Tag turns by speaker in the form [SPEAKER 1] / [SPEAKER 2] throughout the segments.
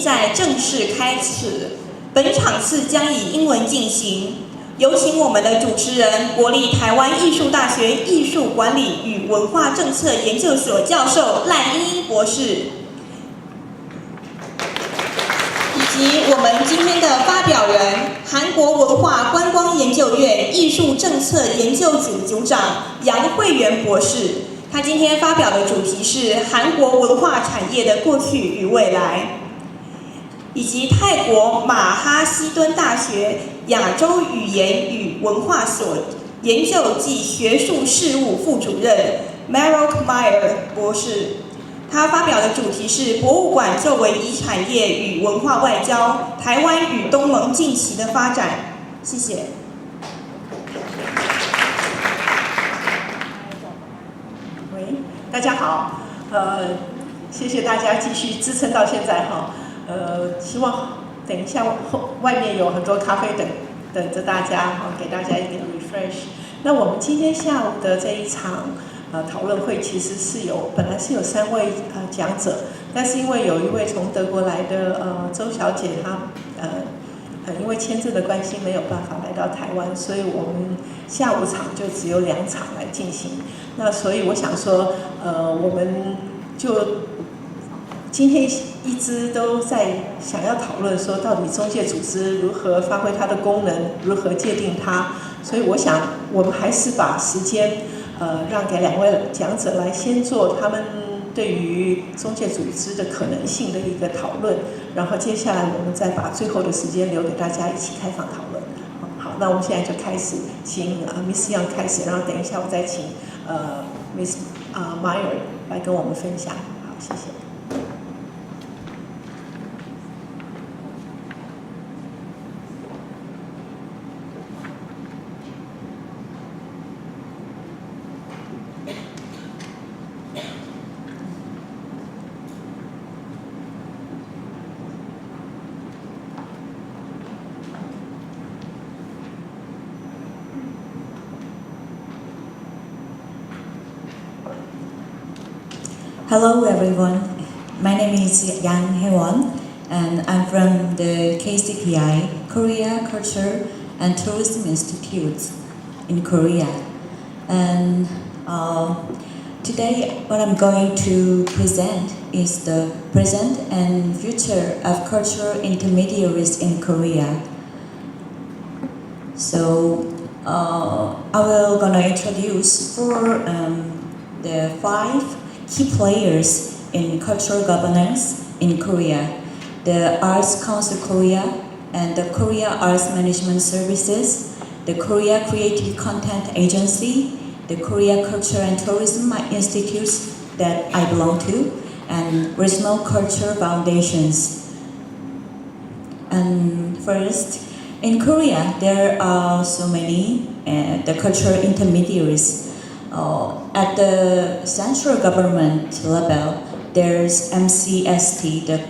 [SPEAKER 1] 在正式开始，本场次将以英文进行。有请我们的主持人，国立台湾艺术大学艺术管理与文化政策研究所教授赖英英博士，以及我们今天的发表人，韩国文化观光研究院艺术政策研究组组长杨惠元博士。他今天发表的主题是韩国文化产业的过去与未来。以及泰国马哈希敦大学亚洲语言与文化所研究暨学术事务副主任 Marok Meyer 博士，他发表的主题是博物馆作为遗产业与文化外交，台湾与东盟近期的发展。谢谢。
[SPEAKER 2] 喂，大家好，谢谢大家继续支撑到现在哈。希望等一下外面有很多咖啡等着大家，给大家一点 refresh。那我们今天下午的这一场讨论会其实本来是有3位讲者，但是因为有一位从德国来的周小姐，她因为签证的关系没有办法来到台湾，所以我们下午场就只有2场来进行。那所以我想说，我们就今天一直都在想要讨论说，到底中介组织如何发挥它的功能，如何界定它。所以我想，我们还是把时间让给2位讲者来先做他们对于中介组织的可能性的一个讨论，然后接下来我们再把最后的时间留给大家一起开放讨论。好，那我们现在就开始，请Miss Young 开始，然后等一下我再请Miss Meyer 来跟我们分享。好，谢谢。
[SPEAKER 3] Hello everyone, my name is Yang Haewon and I'm from the KCPI, Korea Culture and Tourism Institute in Korea. And today what I'm going to present is the present and future of cultural intermediaries in Korea. So I will gonna introduce the 5 key players in cultural governance in Korea: the Arts Council Korea and the Korea Arts Management Services, the Korea Creative Content Agency, the Korea Culture and Tourism Institutes that I belong to, and regional culture foundations. And first, in Korea, there are so many the cultural intermediaries. At the central government level, there's MCST, the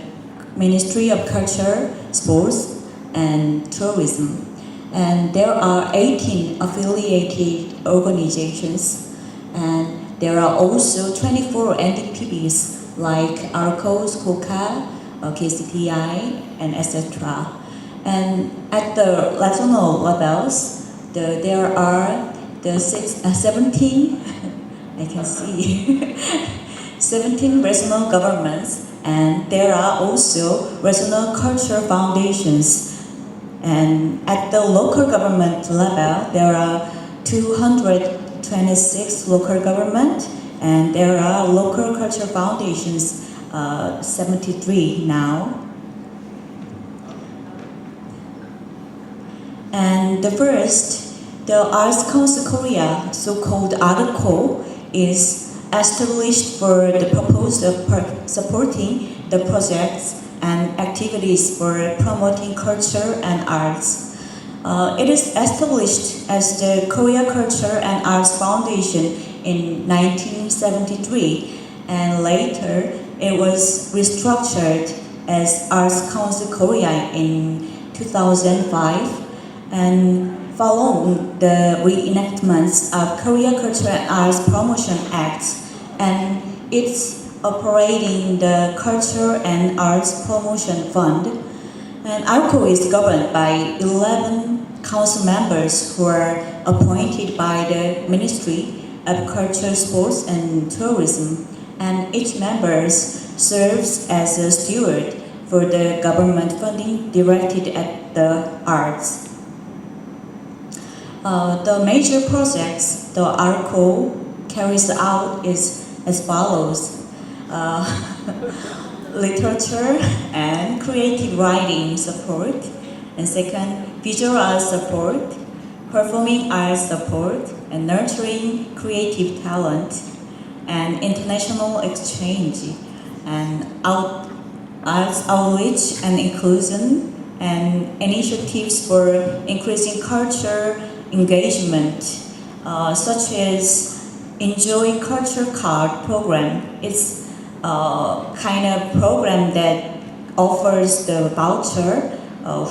[SPEAKER 3] Ministry of Culture, Sports and Tourism. And there are 18 affiliated organizations. And there are also 24 NDPBs like ARCOS, KOCA, KCPI, and etc. And at the regional levels, there are the 17, I can see, 17 regional governments, and there are also regional culture foundations. And at the local government level, there are 226 local government, and there are local culture foundations, 73 now. And the first, the Arts Council Korea, so-called ARCO, is established for the purpose of supporting the projects and activities for promoting culture and arts. It is established as the Korea Culture and Arts Foundation in 1973, and later it was restructured as Arts Council Korea in 2005. And following the reenactments of Korea Culture and Arts Promotion Act and its operating the Culture and Arts Promotion Fund. And ARCO is governed by 11 council members who are appointed by the Ministry of Culture, Sports and Tourism, and each member serves as a steward for the government funding directed at the arts. The major projects the ARCO carries out is as follows. Literature and creative writing support, and second, visual arts support, performing arts support, and nurturing creative talent, and international exchange, and arts outreach and inclusion, and initiatives for increasing culture engagement, such as Enjoy Culture Card program. It's kind of program that offers the voucher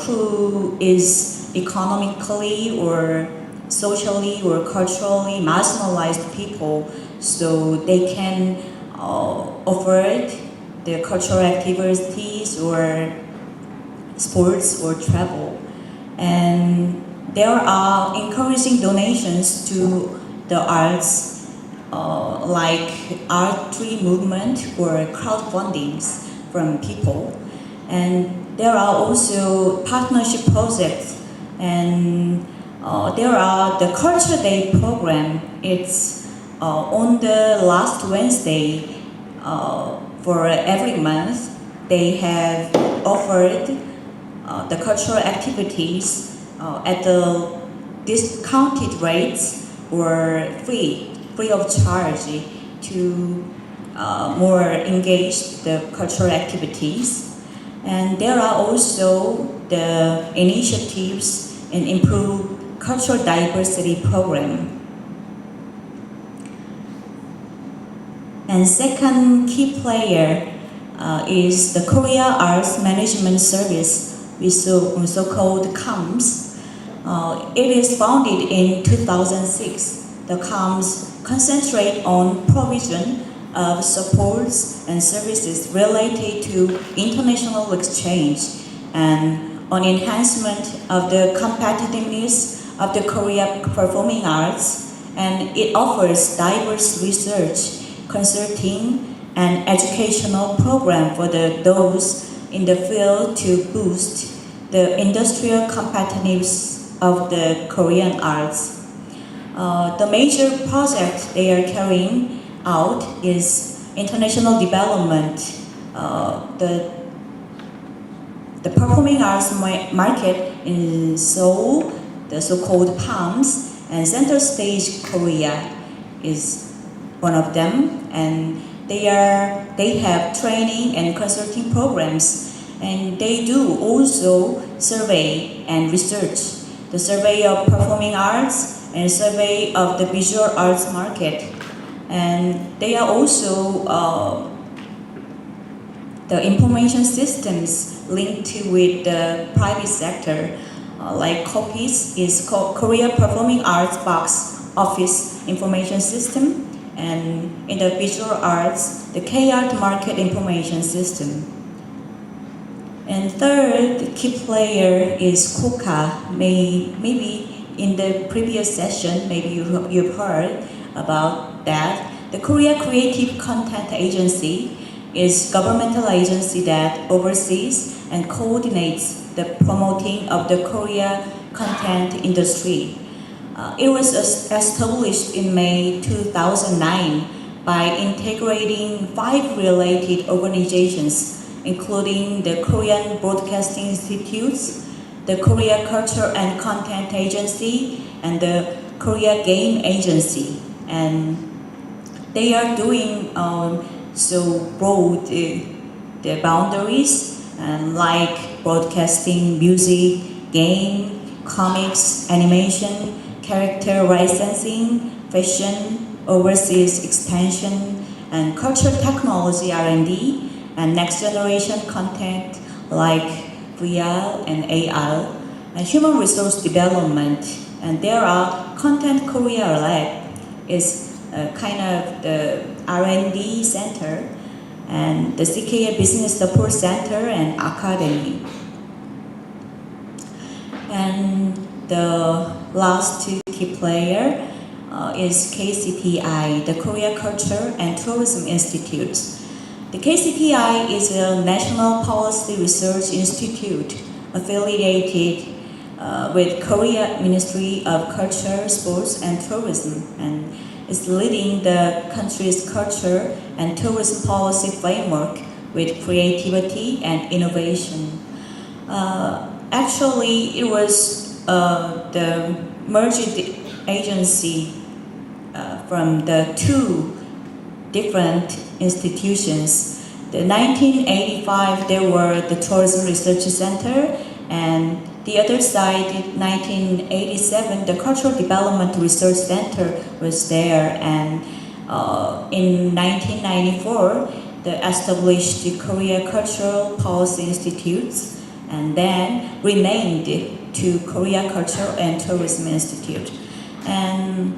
[SPEAKER 3] who is economically or socially or culturally marginalized people, so they can offer the cultural activities or sports or travel. And there are encouraging donations to the arts like art tree movement or crowdfundings from people. And there are also partnership projects, and there are the Culture Day program. It's on the last Wednesday for every month. They have offered the cultural activities at the discounted rates or free of charge to more engage the cultural activities. And there are also the initiatives and improve cultural diversity program. And second key player is the Korea Arts Management Service, which so-called CAMS. It is founded in 2006. The CAMS concentrate on provision of supports and services related to international exchange and on enhancement of the competitiveness of the Korea performing arts, and it offers diverse research, consulting, and educational program for those in the field to boost the industrial competitiveness of the Korean arts. The major project they are carrying out is international development. The performing arts market in Seoul, the so-called PALMS, and Center Stage Korea is one of them, and they have training and consulting programs, and they do also survey and research, the survey of performing arts and survey of the visual arts market. And they are also the information systems linked with the private sector, like COPIS is Korea Performing Arts Box Office Information System, and in the visual arts, the K-Art Market Information System. And third key player is KOCA. Maybe in the previous session, maybe you've heard about that. The Korea Creative Content Agency is governmental agency that oversees and coordinates the promoting of the Korea content industry. It was established in May 2009 by integrating 5 related organizations, including the Korean Broadcasting Institutes, the Korea Culture and Content Agency, and the Korea Game Agency. And they are doing so broad the boundaries, and like broadcasting, music, game, comics, animation, character licensing, fashion, overseas expansion, and culture technology R&D, and next generation content like VR and AR, and human resource development. And there are Content Korea Lab, is kind of the R&D center, and the CKA Business Support Center and Academy. And the last two key player is KCTI, the Korea Culture and Tourism Institute. The KCTI is a National Policy Research Institute affiliated with Korea Ministry of Culture, Sports and Tourism, and is leading the country's culture and tourism policy framework with creativity and innovation. Actually, it was the merged agency from the two different institutions. In 1985, there were the Tourism Research Center, and the other side, in 1987, the Cultural Development Research Center was there, and in 1994, they established the Korea Cultural Policy Institutes, and then renamed to Korea Culture and Tourism Institute. And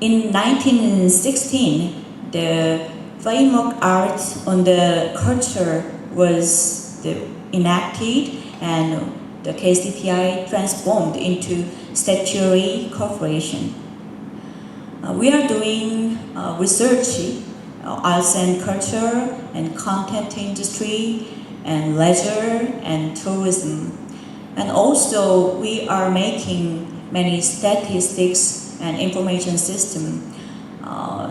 [SPEAKER 3] in 1916, the framework art on the culture was enacted, and the KCTI transformed into statutory corporation. We are doing research, arts and culture, and content industry, and leisure and tourism. And also, we are making many statistics and information system,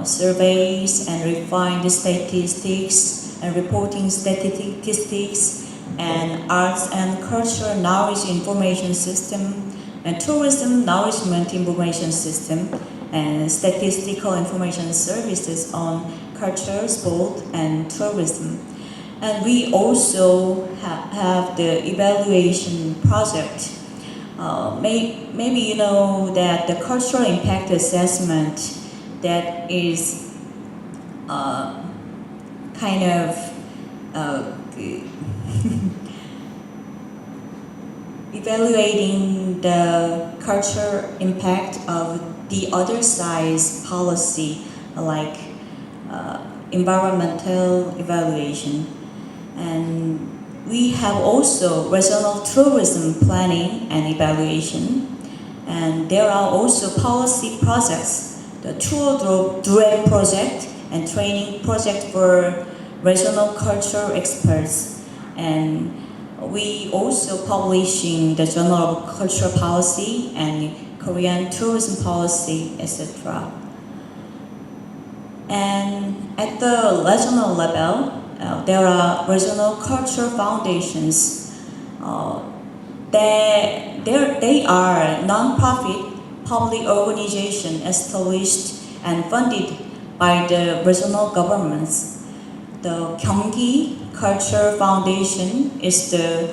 [SPEAKER 3] surveys and refined statistics and reporting statistics, and arts and culture knowledge information system, and tourism knowledgement information system, and statistical information services on culture, sport, and tourism. And we also have the evaluation project. Maybe you know that the cultural impact assessment that is kind of evaluating the cultural impact of the other side's policy, like environmental evaluation. And we have also regional tourism planning and evaluation. And there are also policy projects, the tour direct project and training project for regional culture experts. And we also publishing the Journal of Cultural Policy and Korean Tourism Policy, etc. And at the regional level, there are regional culture foundations. They are non-profit public organizations established and funded by the regional governments. The Gyeonggi Culture Foundation is the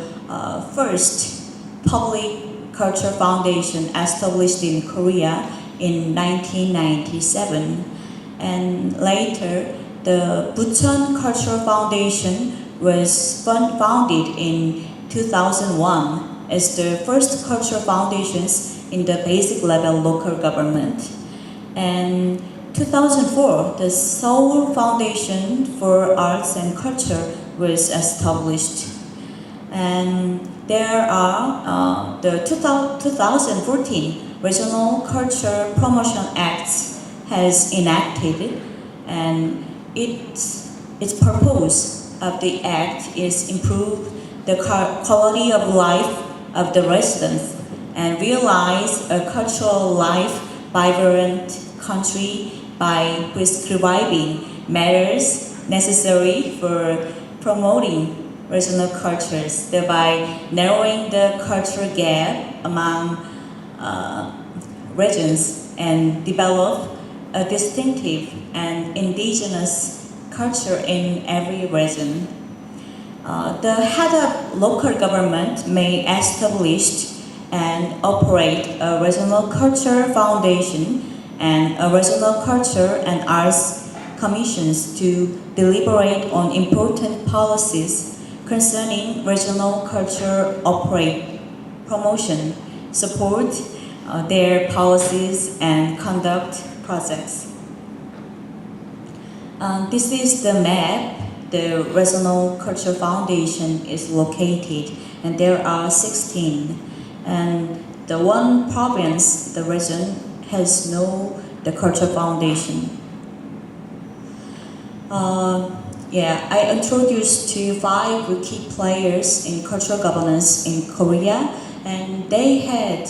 [SPEAKER 3] first public culture foundation established in Korea in 1997. And later, the Bucheon Cultural Foundation was founded in 2001 as the first cultural foundations in the basic level local government. And 2004, the Seoul Foundation for Arts and Culture was established. And there are the 2014 Regional Culture Promotion Acts has enacted, and its purpose of the act is improve the quality of life of the residents and realize a cultural life vibrant country by prescribing measures necessary for promoting regional cultures, thereby narrowing the cultural gap among regions and develop a distinctive and indigenous culture in every region. The head of local government may establish and operate a regional culture foundation and a regional culture and arts commissions to deliberate on important policies concerning regional culture promotion, support their policies and conduct projects. This is the map, the Regional Culture Foundation is located, and there are 16. And the one province, the region, has no the Culture Foundation. I introduced to 5 key players in cultural governance in Korea, and they had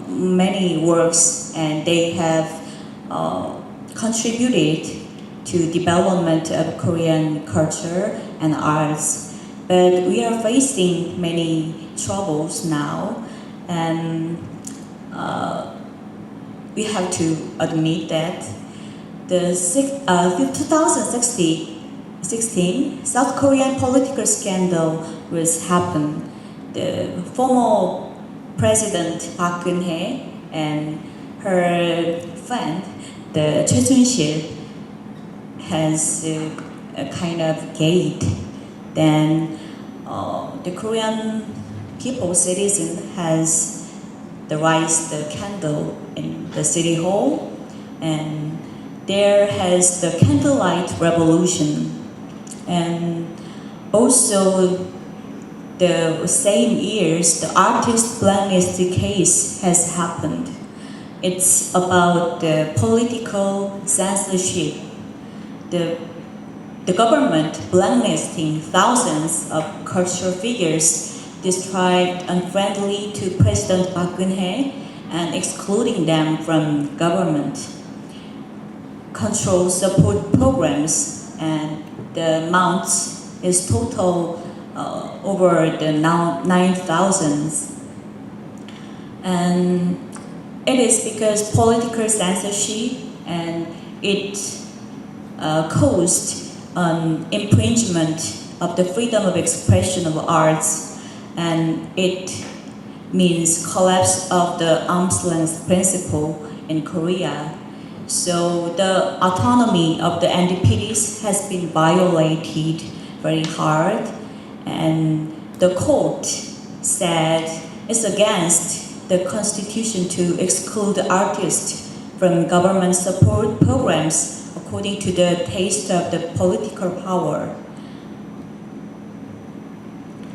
[SPEAKER 3] many works, and they have contributed to development of Korean culture and arts. But we are facing many troubles now, and we have to admit that the 2016 South Korean political scandal was happened. The former President Park Geun-hye and her friend, the Choi Soon-sil, has a kind of gate. Then the Korean people, citizen, has the rise the candle in the city hall, and there has the candlelight revolution. And also the same years, the artist blacklisting case has happened. It's about the political censorship. The government blacklisting thousands of cultural figures described unfriendly to President Park Geun-hye and excluding them from government. Control support programs, and the amount is total over the 9,000. And it is because political censorship, and it caused infringement of the freedom of expression of arts, and it means collapse of the arm's length principle in Korea. So the autonomy of the NDPs has been violated very hard, and the court said it's against the constitution to exclude artists from government support programs according to the taste of the political power.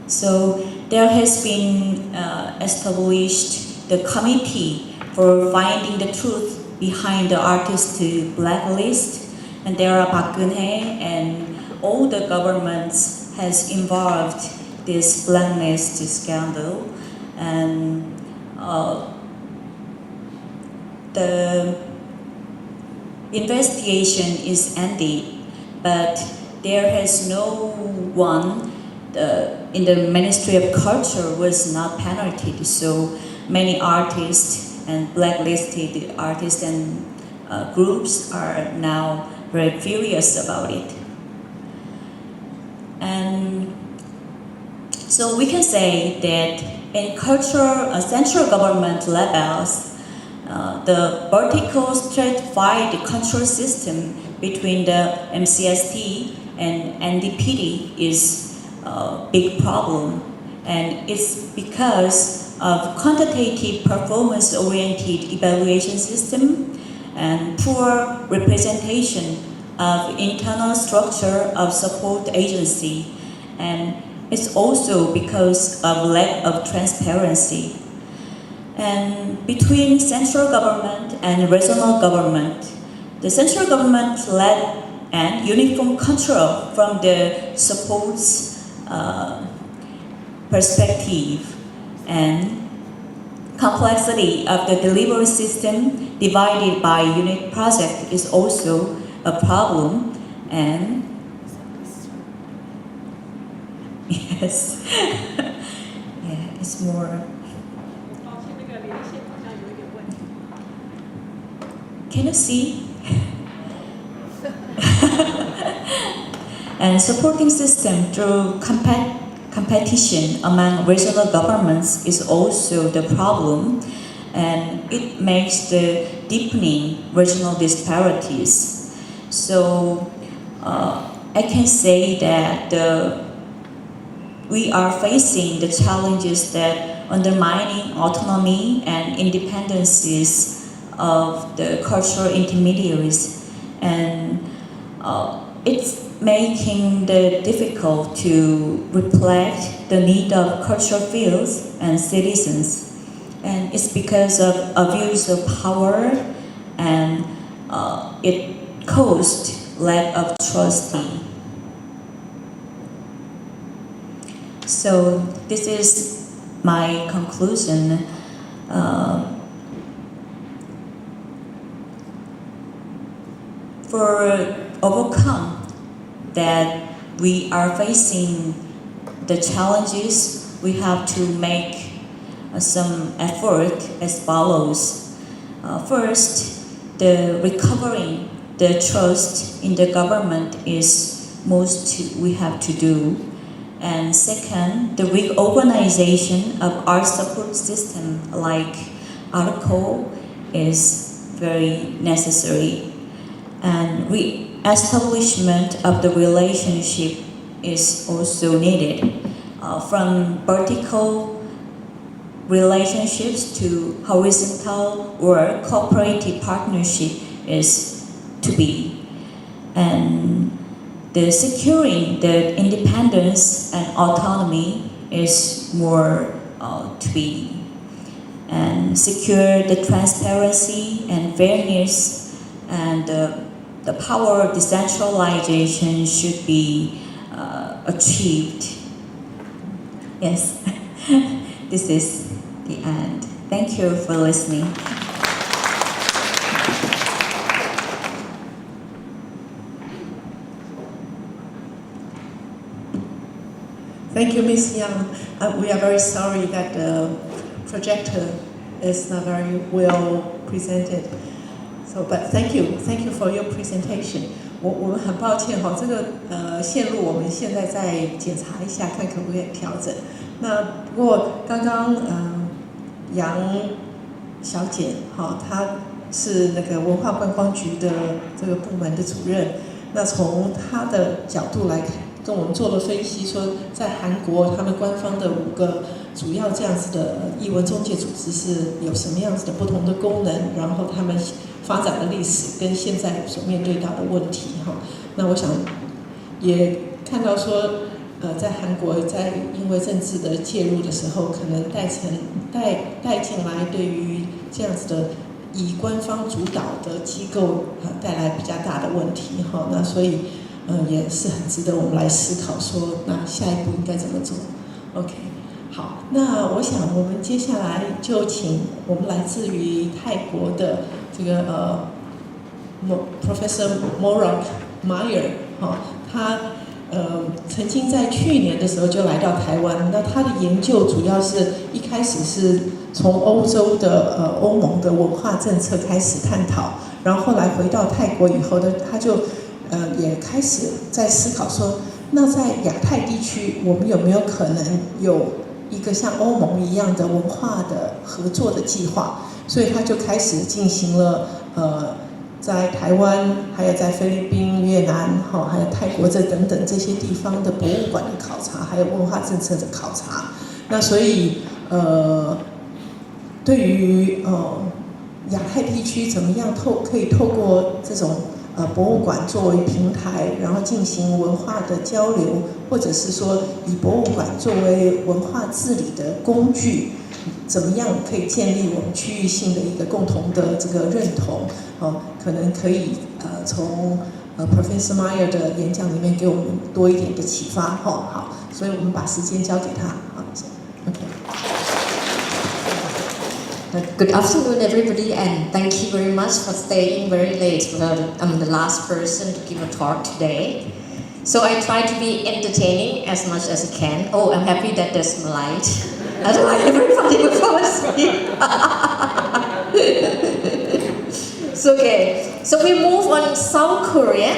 [SPEAKER 3] So there has been established the committee for finding the truth behind the artist blacklist, and there are Park Geun-hye and all the governments has involved this blacklist scandal, and the investigation is ended, but there has no one in the Ministry of Culture was not penalized. So many artists and blacklisted artists and groups are now very furious about it. And so we can say that in cultural central government levels, the vertical stratified control system between the MCST and NDPD is a big problem, and it's because of quantitative performance-oriented evaluation system and poor representation of internal structure of support agency, and it's also because of lack of transparency. And between central government and regional government, the central government led and uniform control from the supports perspective, and complexity of the delivery system divided by unit project is also a problem. And yes, yeah, it's more. Can you see? And supporting system through competition among regional governments is also the problem, and it makes the deepening regional disparities. So I can say that we are facing the challenges that undermining autonomy and independencies of the cultural intermediaries, and it's making it difficult to reflect the need of cultural fields and citizens. And it's because of abuse of power, and it caused lack of trust. So this is my conclusion. For overcome that we are facing the challenges, we have to make some effort as follows. First, the recovering the trust in the government is most we have to do. And second, the reorganization of our support system like article is very necessary. And re-establishment of the relationship is also needed. From vertical relationships to horizontal or cooperative partnership is to be. And the securing the independence and autonomy is more to be. And secure the transparency and fairness, and the power of decentralization should be achieved. Yes, this is the end. Thank you for listening.
[SPEAKER 2] Thank you, Ms. Yang. We are very sorry that the projector is not very well presented. So, but thank you for your presentation. 我们很抱歉哈，这个线路我们现在再检查一下，看可不可以调整。那不过刚刚杨小姐哈，她是那个文化观光局的这个部门的主任。那从她的角度来看，跟我们做了分析，说在韩国他们官方的5个主要这样子的艺文中介组织是有什么样子的不同的功能，然后他们发展的历史跟现在所面对到的问题哈。那我想也看到说，在韩国在因为政治的介入的时候，可能带进来对于这样子的以官方主导的机构带来比较大的问题哈。那所以也是很值得我们来思考说，那下一步应该怎么做 ？OK。好，那我想我们接下来就请我们来自于泰国的这个Professor Morak Meyer 哈，他曾经在去年的时候就来到台湾，那他的研究主要是一开始是从欧洲的欧盟的文化政策开始探讨，然后后来回到泰国以后呢，他就也开始在思考说，那在亚太地区我们有没有可能有一个像欧盟一样的文化的合作的计划，所以他就开始进行了在台湾，还有在菲律宾、越南，还有泰国这等等这些地方的博物馆的考察，还有文化政策的考察。那所以对于亚太地区怎么样可以透过这种博物馆作为平台，然后进行文化的交流，或者是说以博物馆作为文化治理的工具，怎么样可以建立我们区域性的一个共同的这个认同？可能可以从Professor Meyer 的演讲里面给我们多一点的启发。好，所以我们把时间交给他。好 ，OK。Good
[SPEAKER 4] afternoon, everybody, and thank you very much for staying very late. I'm the last person to give a talk today. So I try to be entertaining as much as I can. Oh, I'm happy that there's some light. Otherwise, everybody will fall asleep. So we move on South Korea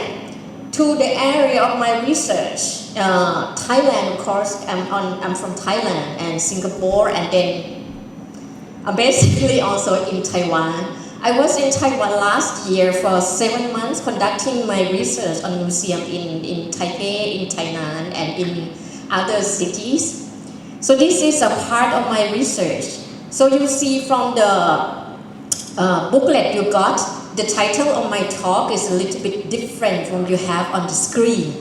[SPEAKER 4] to the area of my research. Thailand, of course, I'm from Thailand and Singapore, and then basically also in Taiwan. I was in Taiwan last year for 7 months conducting my research on museums in Taipei, in Tainan, and in other cities. So this is a part of my research. So you see from the booklet you got, the title of my talk is a little bit different from you have on the screen.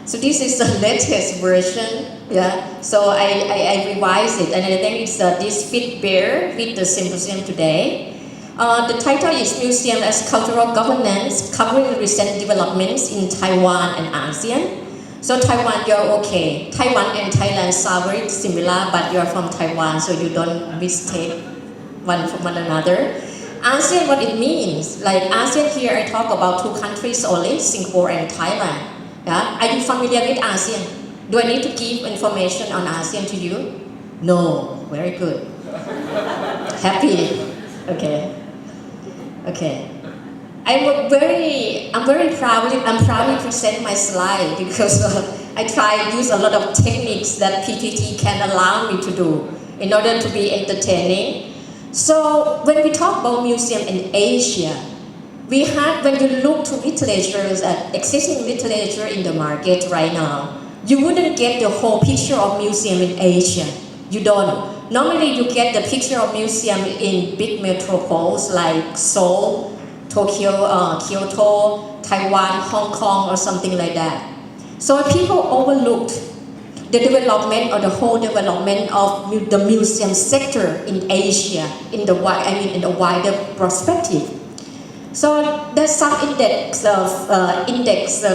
[SPEAKER 4] So this is the latest version. So I revised it, and I think it's this fit bear with the symposium today. The title is Museum as Cultural Governance, covering recent developments in Taiwan and ASEAN. So Taiwan, you're okay. Taiwan and Thailand sound very similar, but you're from Taiwan, so you don't mistake one from one another. ASEAN, what it means, like ASEAN here, I talk about 2 countries only, Singapore and Thailand. Are you familiar with ASEAN? Do I need to give information on ASEAN to you? No, very good. Happy, okay. I'm very proudly present my slide because I try to use a lot of techniques that PPT can allow me to do in order to be entertaining. So when we talk about museum in Asia, when you look to literatures at existing literature in the market right now, you wouldn't get the whole picture of museum in Asia. You don't. Normally you get the picture of museum in big metropoles like Seoul, Tokyo, Kyoto, Taiwan, Hong Kong, or something like that. So people overlooked the development or the whole development of the museum sector in Asia in the wider perspective. So there's some index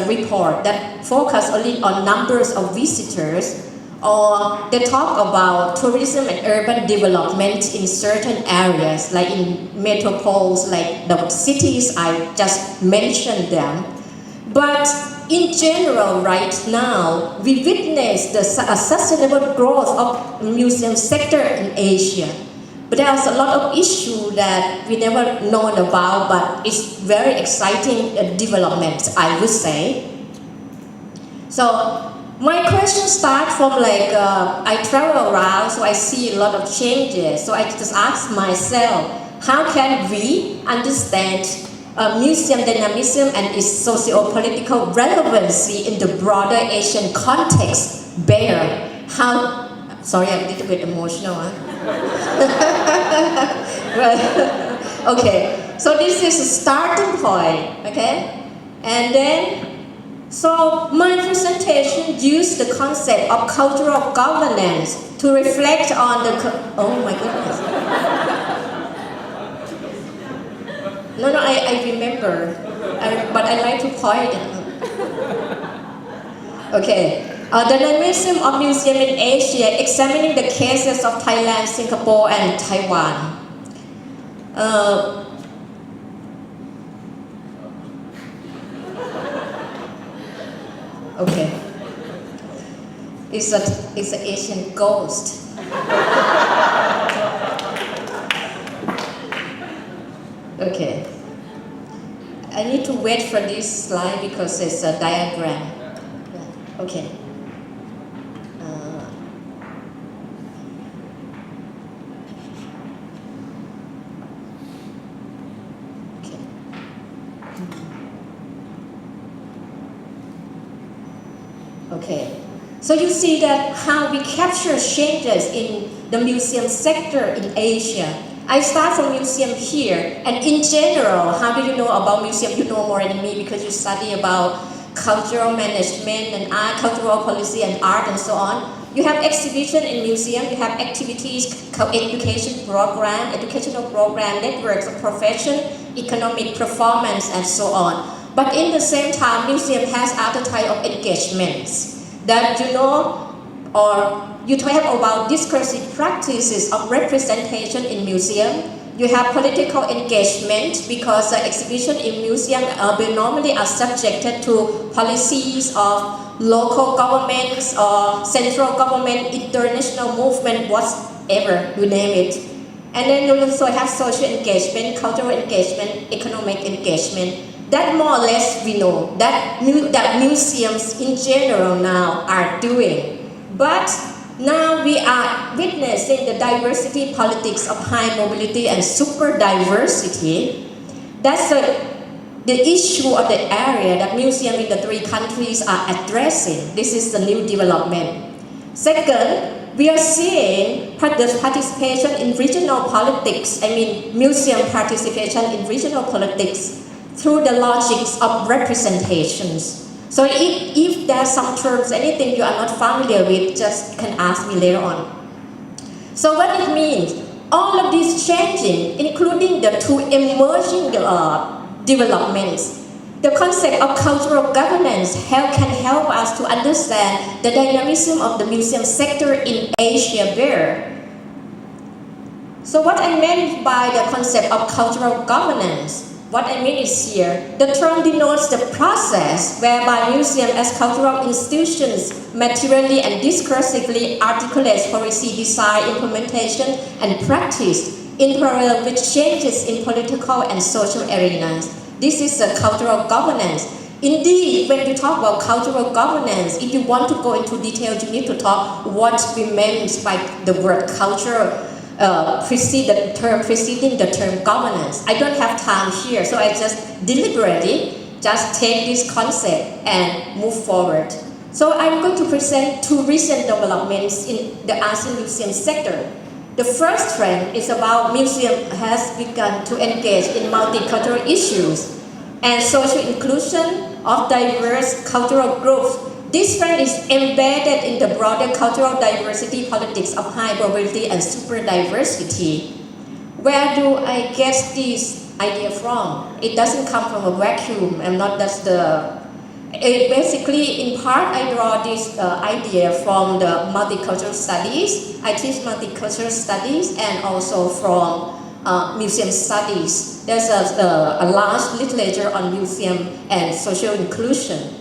[SPEAKER 4] report that focus only on numbers of visitors, or they talk about tourism and urban development in certain areas, like in metropoles, like the cities I just mentioned them. But in general, right now, we witness the sustainable growth of museum sector in Asia. But there's a lot of issues that we never known about, but it's very exciting development, I would say. So my question starts from I travel around, so I see a lot of changes. So I just ask myself, how can we understand museum dynamism and its socio-political relevancy in the broader Asian context better? Sorry, I'm a little bit emotional. Okay, so this is a starting point, okay? And then, so my presentation used the concept of cultural governance to reflect on oh my goodness. No, I remember, but I like to point it. Okay. The dynamism of museum in Asia, examining the cases of Thailand, Singapore, and Taiwan. Okay. It's an Asian ghost. Okay. I need to wait for this slide because it's a diagram. Okay. Okay, so you see that how we capture changes in the museum sector in Asia. I start from museum here, and in general, how do you know about museum? You know more than me because you study about cultural management and art, cultural policy and art and so on. You have exhibition in museum, you have activities, educational program, networks of profession, economic performance and so on. But in the same time, museum has other type of engagements that you know, or you talk about discursive practices of representation in museum. You have political engagement because the exhibition in museum normally are subjected to policies of local governments or central government, international movement, whatever, you name it. And then you also have social engagement, cultural engagement, economic engagement. That more or less we know that museums in general now are doing. But now we are witnessing the diversity politics of high mobility and super diversity. That's the issue of the area that museums in the 3 countries are addressing. This is the new development. Second, we are seeing the participation in regional politics, museum participation in regional politics through the logics of representations. So if there are some terms, anything you are not familiar with, just can ask me later on. So what it means, all of these changing, including the two emerging developments, the concept of cultural governance can help us to understand the dynamism of the museum sector in Asia better. So what I meant by the concept of cultural governance, what I mean is here, the term denotes the process whereby museum as cultural institutions materially and discursively articulates policy design, implementation, and practice in parallel with changes in political and social arenas. This is a cultural governance. Indeed, when you talk about cultural governance, if you want to go into detail, you need to talk what we meant by the word culture preceding the term governance. I don't have time here, so I just deliberately just take this concept and move forward. So I'm going to present two recent developments in the ASEAN museum sector. The first trend is about museum has begun to engage in multicultural issues and social inclusion of diverse cultural groups. This trend is embedded in the broader cultural diversity politics of high mobility and super diversity. Where do I get this idea from? It doesn't come from a vacuum. Basically, in part, I draw this idea from the multicultural studies. I teach multicultural studies and also from museum studies. There's a large literature on museum and social inclusion.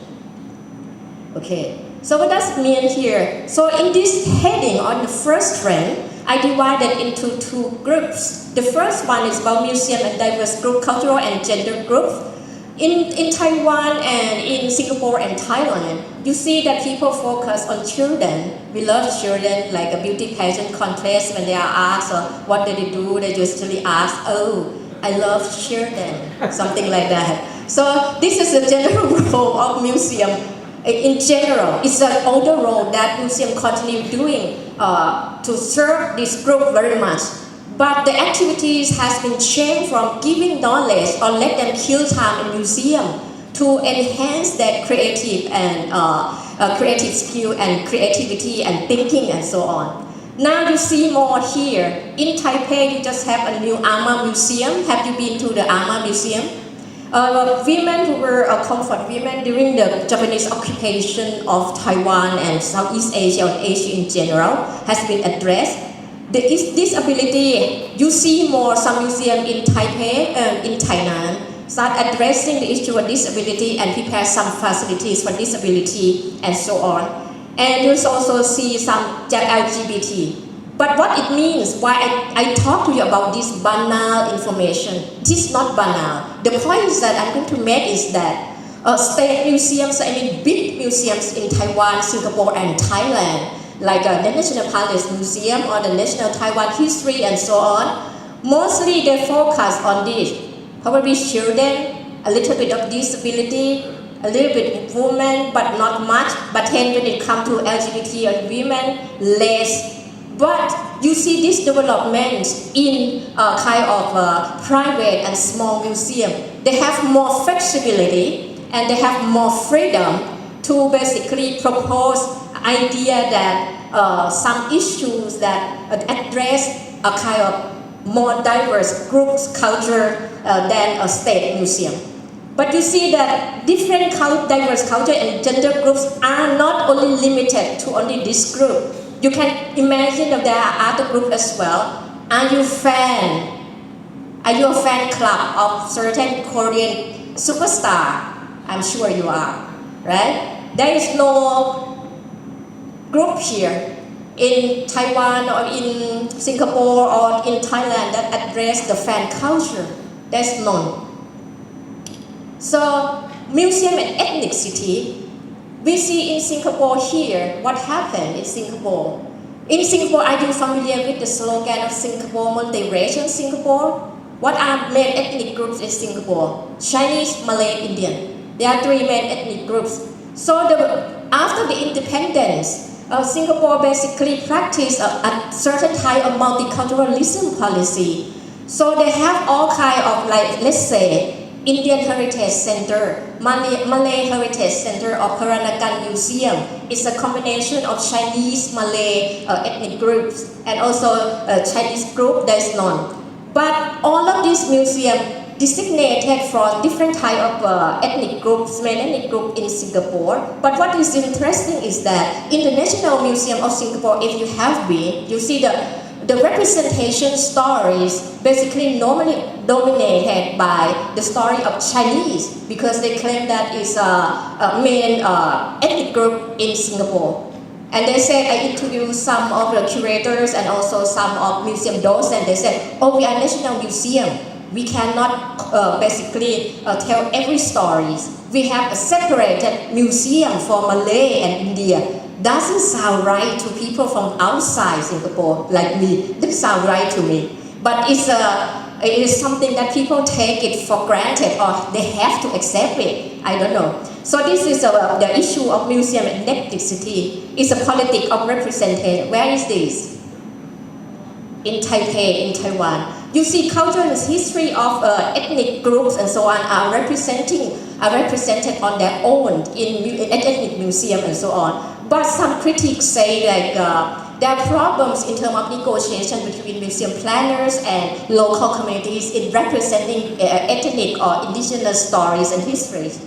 [SPEAKER 4] Okay, so what does it mean here? So in this heading on the first trend, I divided into two groups. The first one is about museum and diverse group, cultural and gender groups. In Taiwan and in Singapore and Thailand, you see that people focus on children. We love children, like a beauty pageant contest. When they are asked what did they do, they usually ask, "Oh, I love children," something like that. So this is the general role of museum. In general, it's an older role that museum continue doing to serve this group very much. But the activities has been changed from giving knowledge or let them kill time in museum to enhance their creative and creative skill and creativity and thinking and so on. Now you see more here. In Taipei, you just have a new Arma museum. Have you been to the Arma museum? Women who were comfort women during the Japanese occupation of Taiwan and Southeast Asia or Asia in general has been addressed. The disability, you see more some museum in Taipei and in Tainan start addressing the issue of disability and prepare some facilities for disability and so on. And you also see some LGBT. But what it means, why I talk to you about this banal information, it is not banal. The point is that I'm going to make is that state museums, big museums in Taiwan, Singapore and Thailand, like the National Palace Museum or the National Taiwan History and so on, mostly they focus on this. Probably children, a little bit of disability, a little bit of women, but not much. But then when it comes to LGBT or women, less. But you see this development in kind of private and small museum. They have more flexibility and they have more freedom to basically propose idea that some issues that address a kind of more diverse groups culture than a state museum. But you see that different diverse culture and gender groups are not only limited to only this group. You can imagine that there are other groups as well. Are you a fan club of certain Korean superstar? I'm sure you are, right? There is no group here in Taiwan or in Singapore or in Thailand that address the fan culture. There's none. So museum and ethnicity, we see in Singapore here what happened in Singapore. In Singapore, are you familiar with the slogan of Singapore, multiracial Singapore? What are main ethnic groups in Singapore? Chinese, Malay, Indian. There are three main ethnic groups. So after the independence, Singapore basically practice a certain type of multiculturalism policy. So they have all kind of, like, let's say, Indian Heritage Center, Malay Heritage Center, or Peranakan Museum. It's a combination of Chinese, Malay ethnic groups, and also a Chinese group, there's none. But all of these museums designated for different type of ethnic groups, main ethnic group in Singapore. But what is interesting is that in the National Museum of Singapore, if you have been, you see the representation stories basically normally dominated by the story of Chinese, because they claim that is a main ethnic group in Singapore. And they said, I interviewed some of the curators and also some of museum docents. They said, oh, we are National Museum. We cannot basically tell every story. We have a separated museum for Malay and India. Doesn't sound right to people from outside Singapore like me. Doesn't sound right to me. But it is something that people take it for granted, or they have to accept it. I don't know. So this is the issue of museum ethnicity. It's a politics of representation. Where is this? In Taipei, in Taiwan. You see, culture and history of ethnic groups and so on are represented on their own in ethnic museum and so on. But some critics say like there are problems in terms of negotiation between museum planners and local communities in representing ethnic or indigenous stories and histories.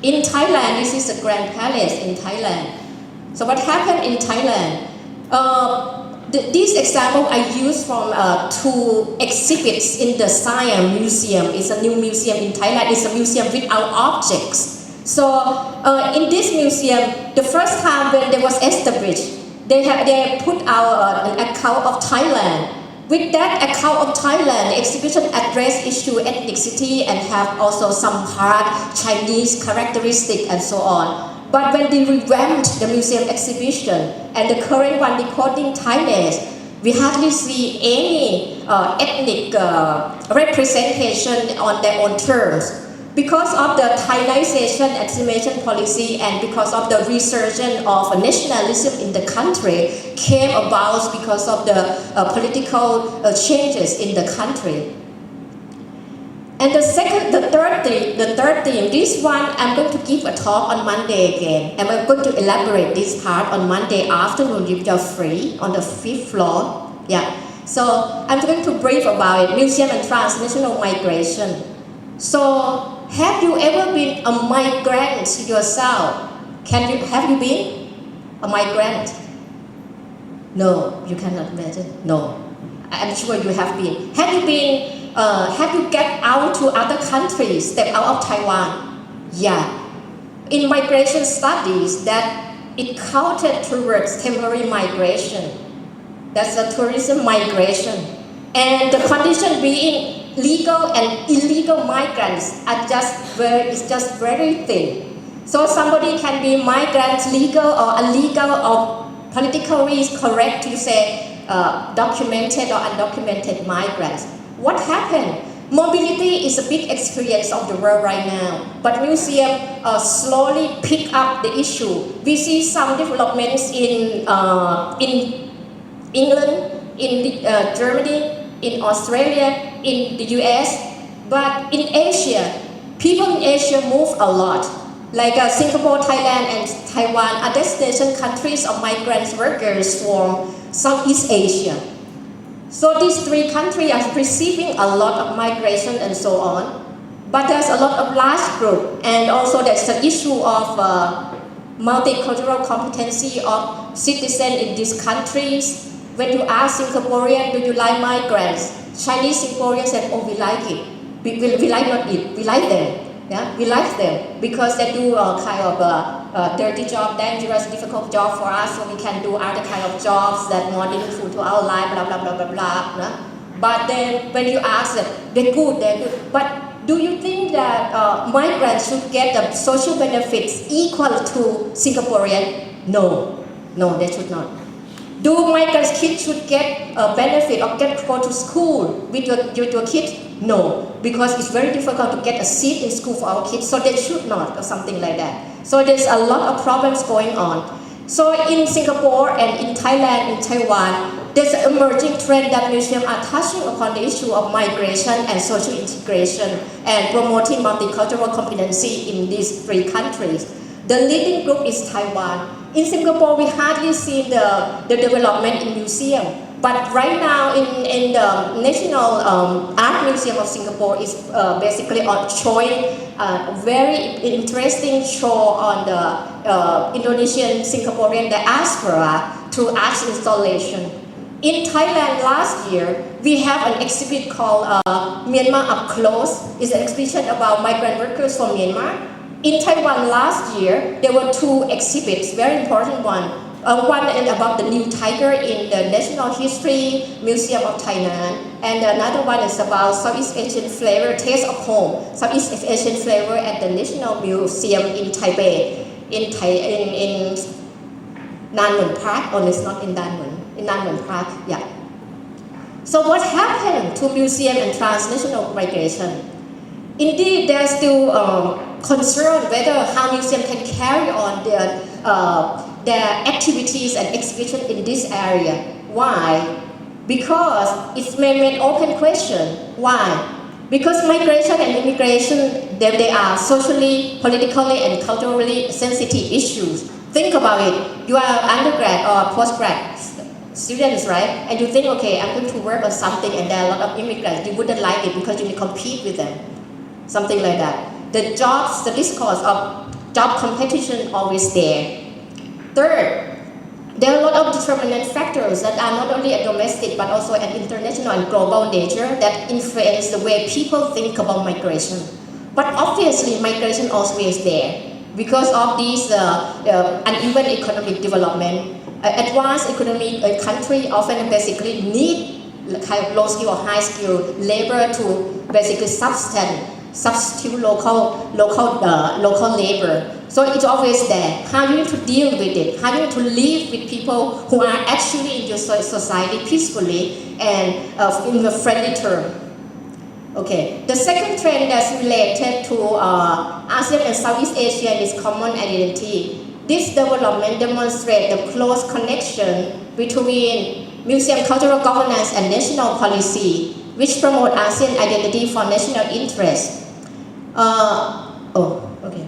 [SPEAKER 4] In Thailand, this is a Grand Palace in Thailand. So what happened in Thailand? This example I used from two exhibits in the Siam Museum. It's a new museum in Thailand. It's a museum without objects. So in this museum, the first time when they was established, they put out an account of Thailand. With that account of Thailand, the exhibition addressed issue ethnicity and have also some part Chinese characteristic and so on. But when they revamped the museum exhibition and the current one decoding Thainess, we hardly see any ethnic representation on their own terms. Because of the Thainization exhibition policy and because of the resurgence of nationalism in the country came about because of the political changes in the country. And the third theme, this one I'm going to give a talk on Monday again, and I'm going to elaborate this part on Monday afternoon if you're free on the 5th floor. Yeah. So I'm going to brief about it, museum and transnational migration. So have you ever been a migrant yourself? Have you been a migrant? No, you cannot imagine. No, I'm sure you have been. Have you get out to other countries, step out of Taiwan? Yeah. In migration studies, that it counted towards temporary migration. That's a tourism migration. And the condition being legal and illegal migrants are just very thin. So somebody can be migrant, legal or illegal or politically correct to say documented or undocumented migrants. What happened? Mobility is a big experience of the world right now, but museums slowly pick up the issue. We see some developments in England, in Germany, in Australia, in the US, but in Asia, people in Asia move a lot. Like Singapore, Thailand, and Taiwan are destination countries of migrant workers from Southeast Asia. So these three countries are receiving a lot of migration and so on, but there's a lot of large group, and also there's the issue of multicultural competency of citizens in these countries. When you ask Singaporean, do you like migrants? Chinese Singaporeans say, oh, we like it. We like not it, we like them. Yeah, we like them because they do kind of a dirty job, dangerous, difficult job for us, so we can do other kind of jobs that more meaningful to our life, blah, blah, blah, blah, blah. No? But then when you ask them, they're good. But do you think that migrants should get the social benefits equal to Singaporean? No, they should not. Do migrants' kids should get a benefit or go to school with your kids? No, because it's very difficult to get a seat in school for our kids, so they should not, or something like that. So there's a lot of problems going on. So in Singapore and in Thailand, in Taiwan, there's an emerging trend that museums are touching upon the issue of migration and social integration and promoting multicultural competency in these three countries. The leading group is Taiwan. In Singapore, we hardly see the development in museum. But right now, in the National Art Museum of Singapore is basically showing a very interesting show on the Indonesian Singaporean diaspora through art installation. In Thailand last year, we have an exhibit called Myanmar Up Close. It's an exhibition about migrant workers from Myanmar. In Taiwan last year, there were two exhibits, very important one. One is about the new tiger in the National History Museum of Thailand, and another one is about Southeast Asian flavor, taste of home, Southeast Asian flavor at the National Museum in Taipei, in Nanmun Park. Oh, it's not in Nanmun, in Nanmun Park, yeah. So what happened to museum and transnational migration? Indeed, there's still concern whether how museum can carry on their activities and exhibition in this area. Why? Because it's an open question. Why? Because migration and immigration, they are socially, politically, and culturally sensitive issues. Think about it. You are undergrad or postgrad students, right? And you think, okay, I'm going to work on something and there are a lot of immigrants. You wouldn't like it because you need to compete with them. Something like that. The jobs, the discourse of job competition always there. Third, there are a lot of determinant factors that are not only a domestic but also an international and global nature that influence the way people think about migration. But obviously, migration also is there because of these uneven economic development. Advanced economic country often basically need kind of low skill or high skill labor to basically substitute local labor. So it's always there. How you need to deal with it? How you need to live with people who are actually in your society peacefully and in a friendly term. Okay. The second trend that's related to ASEAN and Southeast Asia is common identity. This development demonstrates the close connection between museum cultural governance and national policy, which promote ASEAN identity for national interest. Okay.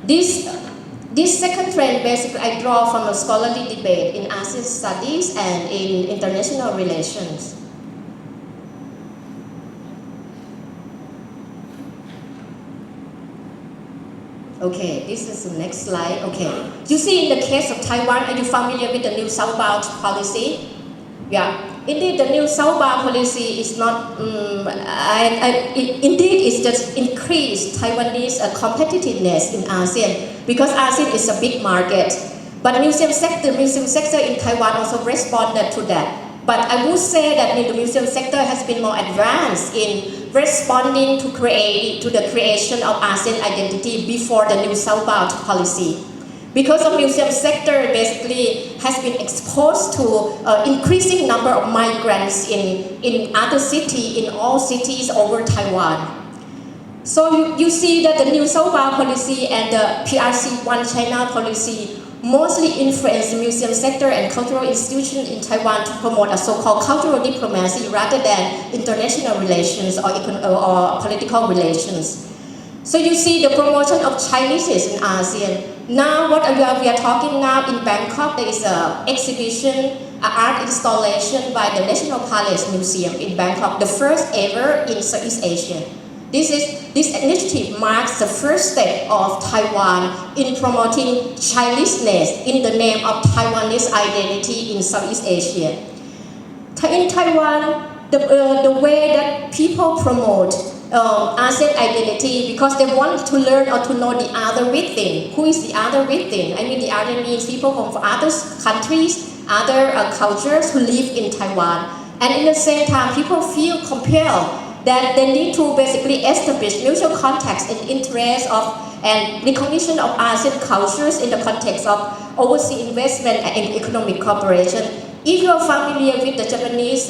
[SPEAKER 4] This second trend basically I draw from a scholarly debate in ASEAN studies and in international relations. Okay, this is the next slide. Okay, you see in the case of Taiwan, are you familiar with the New Southbound policy? Yeah, indeed the New Southbound policy is not, indeed it's just increased Taiwanese competitiveness in ASEAN because ASEAN is a big market. But museum sector in Taiwan also responded to that. But I would say that the museum sector has been more advanced in responding to the creation of ASEAN identity before the New Southbound policy. Because the museum sector basically has been exposed to increasing number of migrants in other cities, in all cities over Taiwan. So you see that the New Southbound policy and the PRC One China policy mostly influence the museum sector and cultural institutions in Taiwan to promote a so-called cultural diplomacy rather than international relations or political relations. So you see the promotion of Chinese in ASEAN. Now what we are talking now in Bangkok, there is an exhibition, an art installation by the National Palace Museum in Bangkok, the first ever in Southeast Asia. This initiative marks the first step of Taiwan in promoting Chineseness in the name of Taiwanese identity in Southeast Asia. In Taiwan, the way that people promote ASEAN identity because they want to learn or to know the other within. Who is the other within? I mean the other means people from other countries, other cultures who live in Taiwan. And in the same time, people feel compelled that they need to basically establish mutual contacts and interest of and recognition of ASEAN cultures in the context of overseas investment and economic cooperation. If you're familiar with the Japanese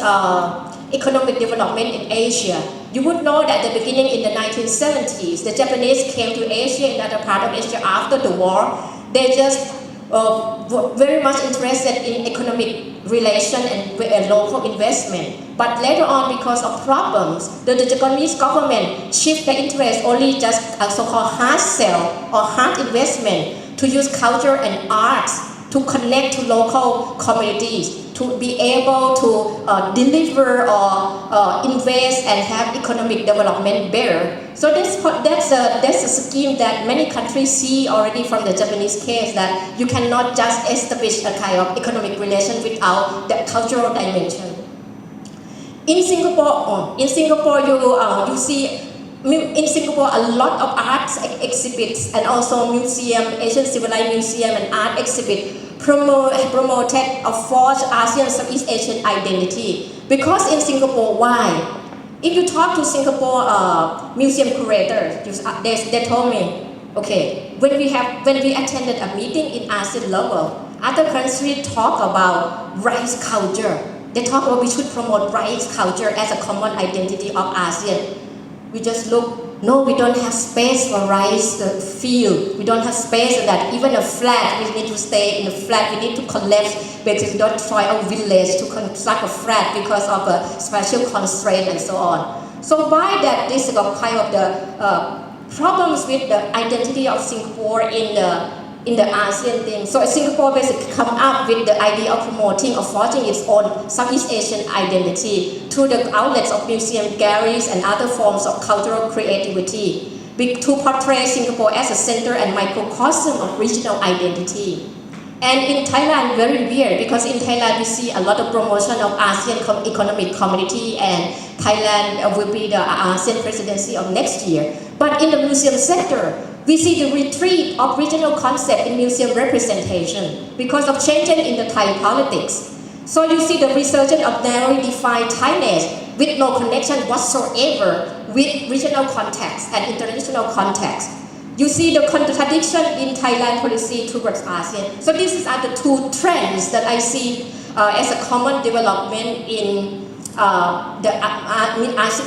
[SPEAKER 4] economic development in Asia, you would know that at the beginning in the 1970s, the Japanese came to Asia and other part of Asia after the war. They just very much interested in economic relation and local investment. But later on, because of problems, the Japanese government shift the interest only just a so-called hard sell or hard investment to use culture and arts to connect to local communities, to be able to deliver or invest and have economic development better. So that's a scheme that many countries see already from the Japanese case, that you cannot just establish a kind of economic relation without the cultural dimension. In Singapore, you see. In Singapore, a lot of arts exhibits and also museum, Asian Civilized Museum and art exhibit promoted or forged ASEAN Southeast Asian identity. Because in Singapore, why? If you talk to Singapore museum curators, they told me, okay, when we attended a meeting in ASEAN level, other countries talk about rice culture. They talk about we should promote rice culture as a common identity of ASEAN. We just look, no, we don't have space for rice field. We don't have space for that. Even a flat, we need to stay in a flat. We need to collapse because we don't try a village to construct a flat because of a special constraint and so on. So by that, this is kind of the problems with the identity of Singapore in the ASEAN thing. So Singapore basically come up with the idea of promoting or forging its own Southeast Asian identity through the outlets of museum, galleries, and other forms of cultural creativity, to portray Singapore as a center and microcosm of regional identity. And in Thailand, very weird, because in Thailand we see a lot of promotion of ASEAN economic community, and Thailand will be the ASEAN presidency of next year. But in the museum sector, we see the retreat of regional concept in museum representation because of changing in the Thai politics. So you see the resurgence of narrowly defined Thainess with no connection whatsoever with regional context and international context. You see the contradiction in Thailand policy towards ASEAN. So these are the two trends that I see as a common development in the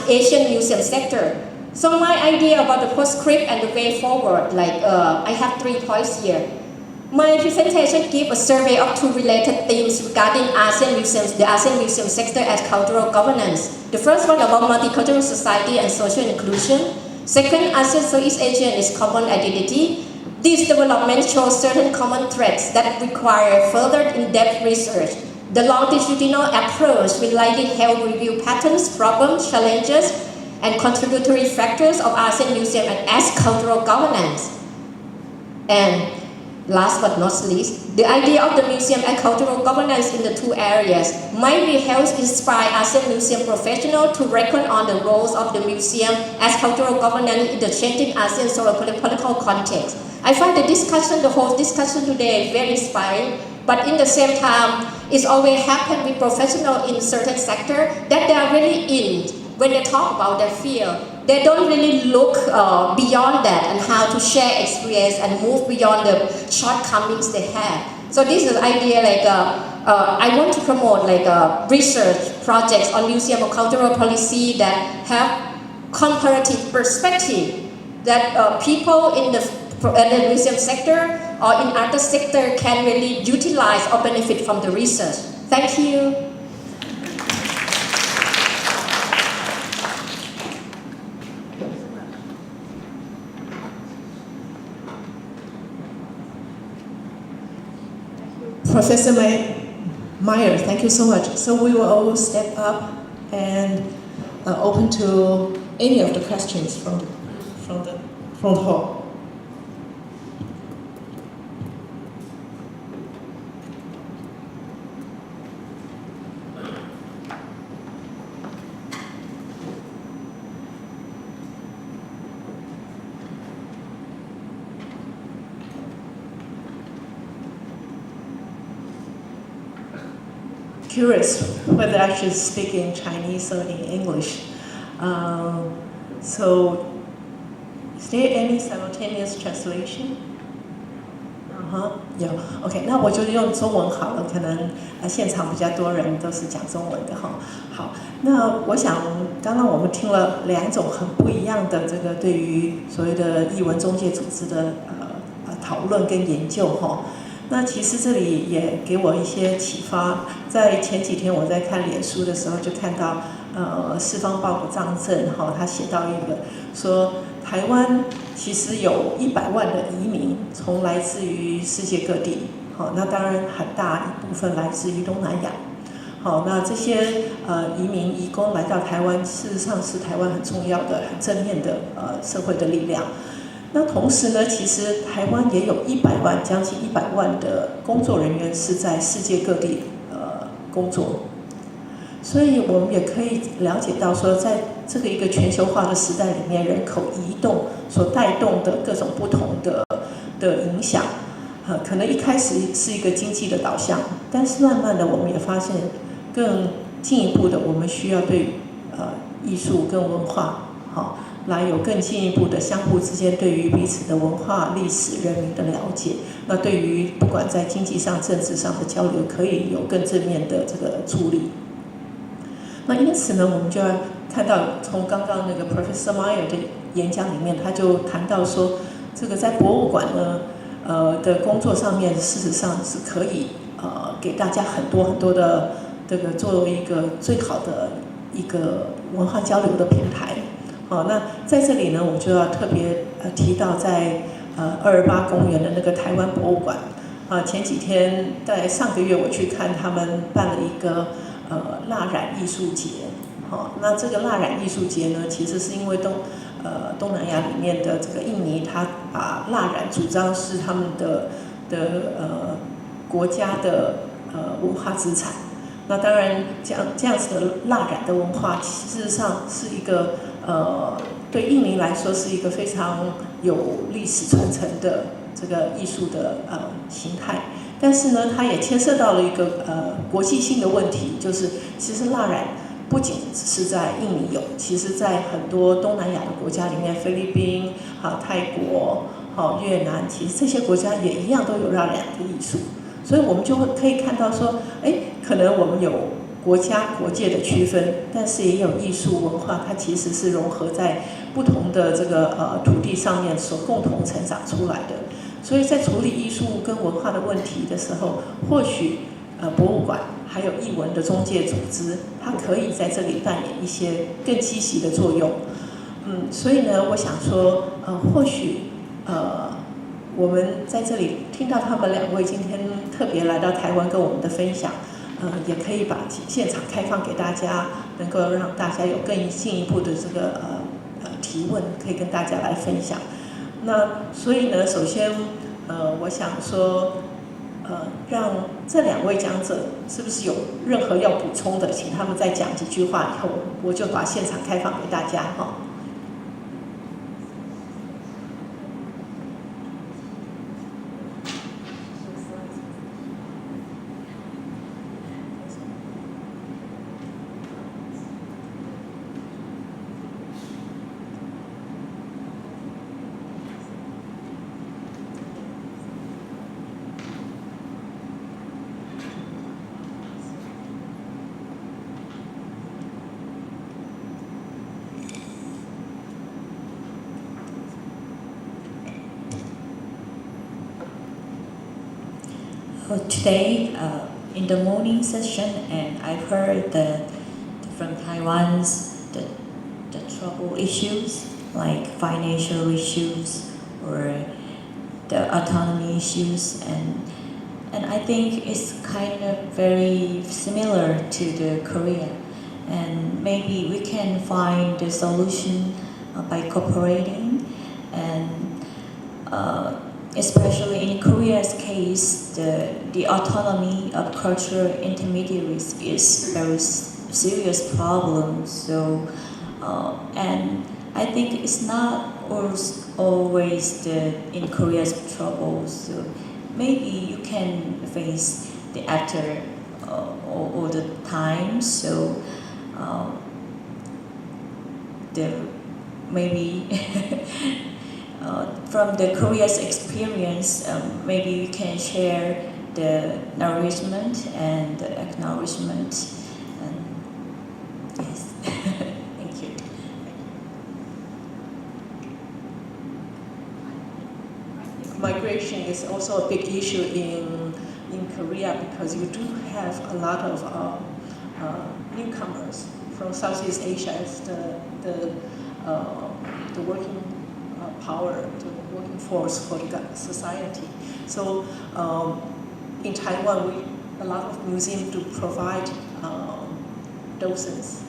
[SPEAKER 4] Asian museum sector. So my idea about the postscript and the way forward, I have 3 points here. My presentation gives a survey of 2 related themes regarding ASEAN museums, the ASEAN museum sector as cultural governance. The first one about multicultural society and social inclusion. Second, ASEAN Southeast Asian is common identity. These developments show certain common threads that require further in-depth research. The longitudinal approach will likely help review patterns, problems, challenges, and contributory factors of ASEAN museum and as cultural governance. And last but not least, the idea of the museum and cultural governance in the 2 areas might be helped inspire ASEAN museum professionals to reckon on the roles of the museum as cultural governance in the changing ASEAN socio-political context. I find the whole discussion today very inspiring, but in the same time, it's always happened with professionals in certain sectors that they are really in. When they talk about their field, they don't really look beyond that and how to share experience and move beyond the shortcomings they have. So this is the idea I want to promote research projects on museum or cultural policy that have comparative perspective that people in the museum sector or in other sector can really utilize or benefit from the research. Thank you.
[SPEAKER 2] Professor Meyer, thank you so much. So we will all step up and open to any of the questions from the hall. Curious whether I should speak in Chinese or in English. So, is there any simultaneous translation? 有 ，OK， 那我就用中文好了，可能现场比较多人都是讲中文的哈。好，那我想刚刚我们听了2种很不一样的这个对于所谓的艺文中介组织的讨论跟研究哈。那其实这里也给我一些启发。在前几天我在看脸书的时候，就看到四方报的张震他写到一个说，台湾其实有100万的移民，从来自于世界各地，那当然很大一部分来自于东南亚。那这些移民移工来到台湾，事实上是台湾很重要的、很正面的社会的力量。那同时呢，其实台湾也有100万，将近100万的工作人员是在世界各地工作，所以我们也可以了解到说，在这个一个全球化的时代里面，人口移动所带动的各种不同的影响，可能一开始是一个经济的导向，但是慢慢的我们也发现，更进一步的，我们需要对艺术跟文化来有更进一步的相互之间对于彼此的文化、历史、人民的了解。那对于不管在经济上、政治上的交流，可以有更正面的这个助力。那因此呢，我们就要看到，从刚刚那个 Professor Meyer 的演讲里面，他就谈到说，这个在博物馆呢的工作上面，事实上是可以给大家很多的这个作为一个最好的一个文化交流的平台。那在这里呢，我就要特别提到在228公园的那个台湾博物馆。前几天在上个月我去看他们办了一个蜡染艺术节。那这个蜡染艺术节呢，其实是因为东南亚里面的这个印尼，他把蜡染主张是他们的国家的文化资产。那当然这样子的蜡染的文化，事实上是一个对印尼来说是一个非常有历史传承的这个艺术的形态。但是呢，它也牵涉到了一个国际性的问题，就是其实蜡染不仅只是在印尼有，其实在很多东南亚的国家里面，菲律宾、泰国、越南，其实这些国家也一样都有蜡染的艺术。所以我们就可以看到说，可能我们有国家国界的区分，但是也有艺术文化，它其实是融合在不同的这个土地上面所共同成长出来的。所以在处理艺术跟文化的问题的时候，或许博物馆还有艺文的中介组织，它可以在这里扮演一些更积极的作用。所以呢，我想说，或许我们在这里听到他们2位今天特别来到台湾跟我们的分享，也可以把现场开放给大家，能够让大家有更进一步的这个提问，可以跟大家来分享。那所以呢，首先我想说，让这2位讲者是不是有任何要补充的，请他们再讲几句话，以后我就把现场开放给大家哈。
[SPEAKER 3] Today, in the morning session, and I've heard from Taiwan's the trouble issues like financial issues or the autonomy issues, and I think it's kind of very similar to the Korea, and maybe we can find the solution by cooperating and. Especially in Korea's case, the autonomy of cultural intermediaries is a very serious problem. So, and I think it's not always in Korea's trouble. So maybe you can face the actor all the time. So maybe. From the Korea's experience, maybe we can share the nourishment and the acknowledgement. And yes, thank you.
[SPEAKER 2] 那 migration is also a big issue in Korea because you do have a lot of newcomers from Southeast Asia as the working power, the working force for the society. So in Taiwan, a lot of museums do provide docents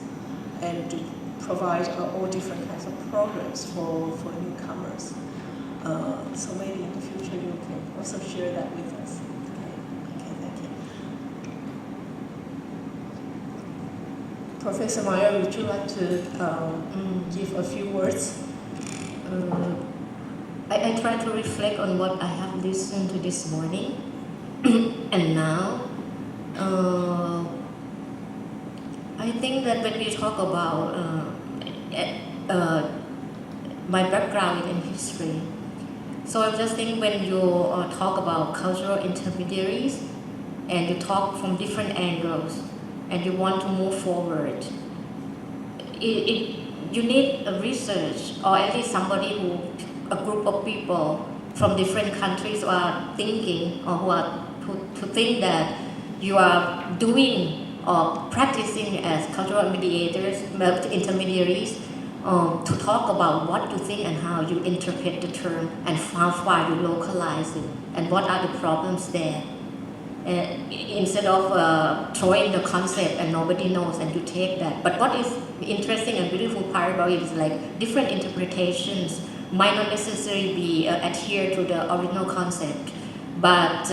[SPEAKER 2] and to provide all different kinds of programs for newcomers. So maybe in the future you can also share that with us. Okay, thank you. Professor Meyer, would you like to give a few words?
[SPEAKER 4] I try to reflect on what I have listened to this morning, and now I think that when we talk about my background in history, so I just think when you talk about cultural intermediaries and you talk from different angles and you want to move forward, you need a research or at least somebody a group of people from different countries who are thinking or who think that you are doing or practicing as cultural mediators, intermediaries, to talk about what you think and how you interpret the term and how far you localize it and what are the problems there. Instead of throwing the concept and nobody knows and you take that. But what is interesting and beautiful part about it is like different interpretations might not necessarily be adhere to the original concept, but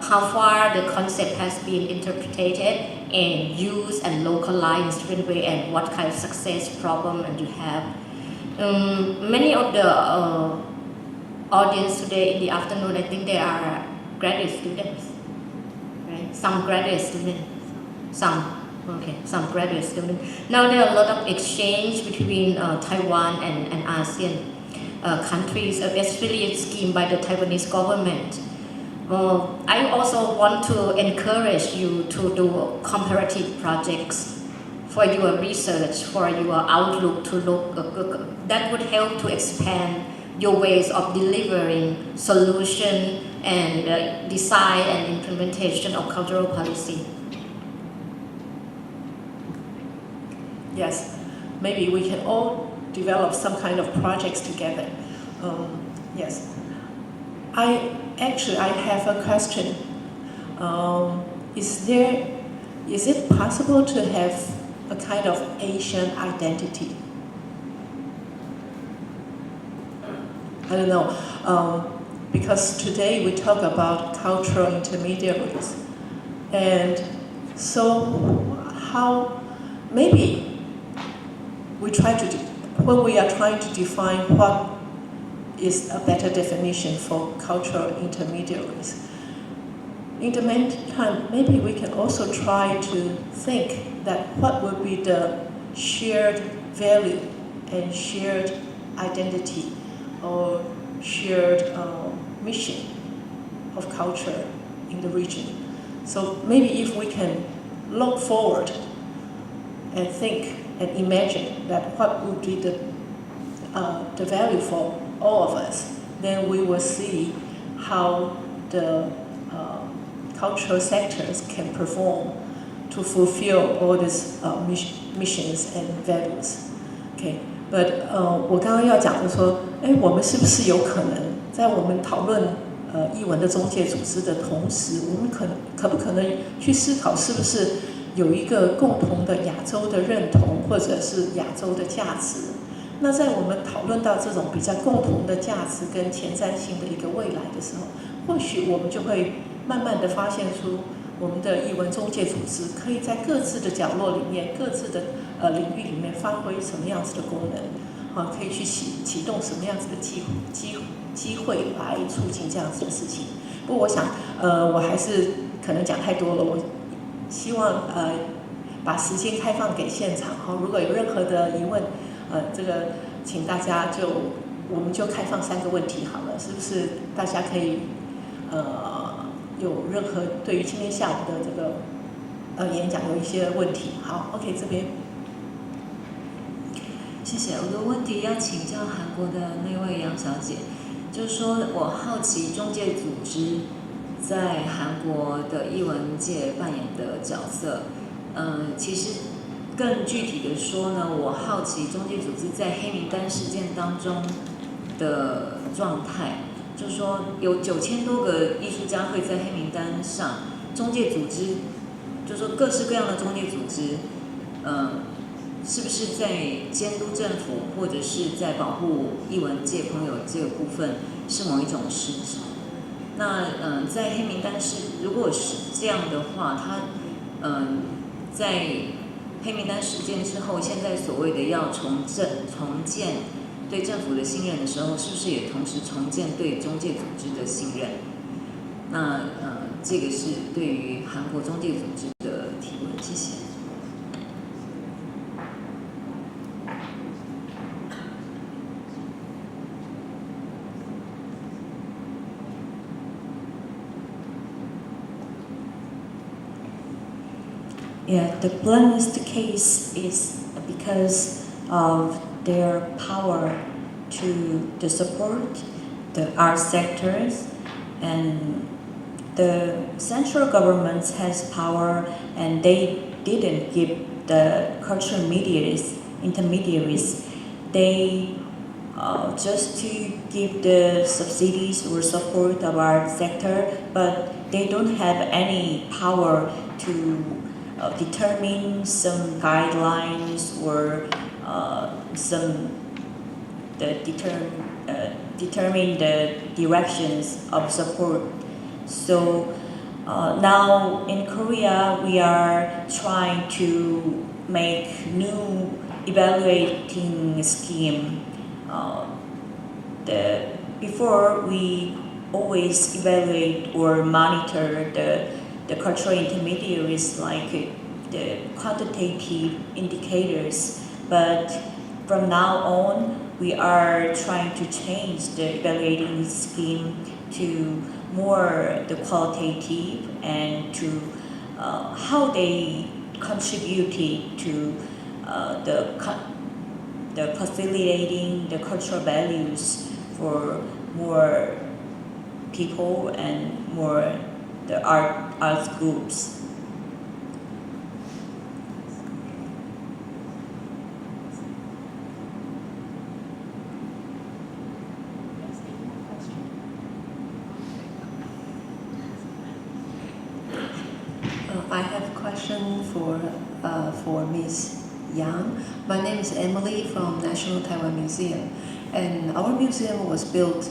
[SPEAKER 4] how far the concept has been interpreted and used and localized in different way and what kind of success problem and you have. Many of the audience today in the afternoon, I think they are graduate students. Some graduate students, some graduate students. Now there are a lot of exchange between Taiwan and ASEAN countries, especially a scheme by the Taiwanese government. I also want to encourage you to do comparative projects for your research, for your outlook to look, that would help to expand your ways of delivering solution and design and implementation of cultural policy.
[SPEAKER 2] Yes, maybe we can all develop some kind of projects together. Yes. I have a question. Is it possible to have a kind of Asian identity? I don't know, because today we talk about cultural intermediaries, and so how maybe when we are trying to define what is a better definition for cultural intermediaries. In the meantime, maybe we can also try to think that what would be the shared value and shared identity or shared mission of culture in the region. So maybe if we can look forward and think and imagine that what would be the value for all of us, then we will see how the cultural sectors can perform to fulfill all these missions and values. Okay, but 我刚刚要讲的说，我们是不是有可能在我们讨论艺文的中介组织的同时，我们可不可能去思考，是不是有一个共同的亚洲的认同，或者是亚洲的价值？那在我们讨论到这种比较共同的价值跟前瞻性的一个未来的时候，或许我们就会慢慢的发现出，我们的艺文中介组织可以在各自的角落里面、各自的领域里面发挥什么样子的功能，可以去启动什么样子的机会来促进这样子的事情。不过我想，我还是可能讲太多了，我希望把时间开放给现场，如果有任何的疑问。这个请大家我们就开放3个问题好了，是不是？大家可以有任何对于今天下午的这个演讲有一些问题？好 ，OK， 这边。
[SPEAKER 3] 谢谢，我的问题要请教韩国的那位杨小姐。
[SPEAKER 5] 就是说我好奇中介组织在韩国的艺文界扮演的角色。其实更具体的说呢，我好奇中介组织在黑名单事件当中的状态。就是说，有9000多个艺术家会在黑名单上，中介组织，就是说各式各样的中介组织，是不是在监督政府或者是在保护艺文界朋友这个部分是某一种失职？那在黑名单如果是这样的话，它在黑名单事件之后，现在所谓的要重建对政府的信任的时候，是不是也同时重建对中介组织的信任？那这个是对于韩国中介组织的提问，谢谢。
[SPEAKER 3] Yeah, the blameless case is because of their power to support the art sectors, and the central government has power and they didn't give the cultural intermediaries, they just to give the subsidies or support of art sector, but they don't have any power to determine some guidelines or determine the directions of support. So now in Korea, we are trying to make new evaluating scheme. Before we always evaluate or monitor the cultural intermediaries like the quantitative indicators, but from now on we are trying to change the evaluating scheme to more the qualitative and to how they contributed to the facilitating the cultural values for more people and more the arts groups.
[SPEAKER 2] I have a question for Ms. Yang. My name is Emily from National Taiwan Museum, and our museum was built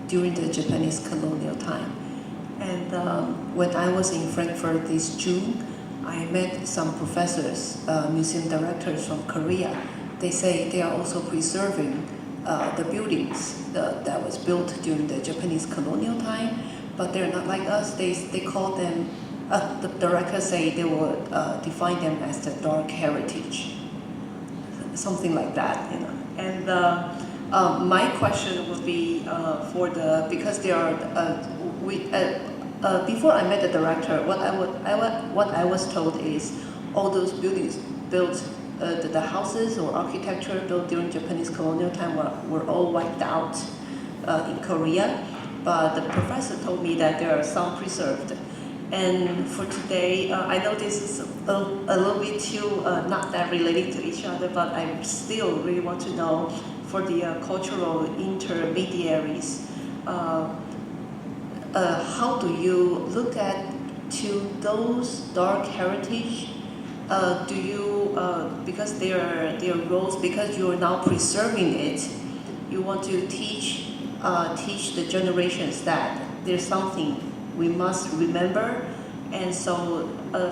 [SPEAKER 2] during the Japanese colonial time. And when I was in Frankfurt this June, I met some professors, museum directors from Korea. They say they are also preserving the buildings that was built during the Japanese colonial time, but they're not like us. They call them, the directors say they will define them as the dark heritage, something like that, you know. And my question would be because they are before I met the director, what I was told is all those buildings built, the houses or architecture built during Japanese colonial time were all wiped out in Korea. But the professor told me that there are some preserved. And for today, I know this is a little bit too not that related to each other, but I still really want to know for the cultural intermediaries, how do you look at to those dark heritage? Do you because their roles, because you are now preserving it, you want to teach the generations that there's something we must remember, and so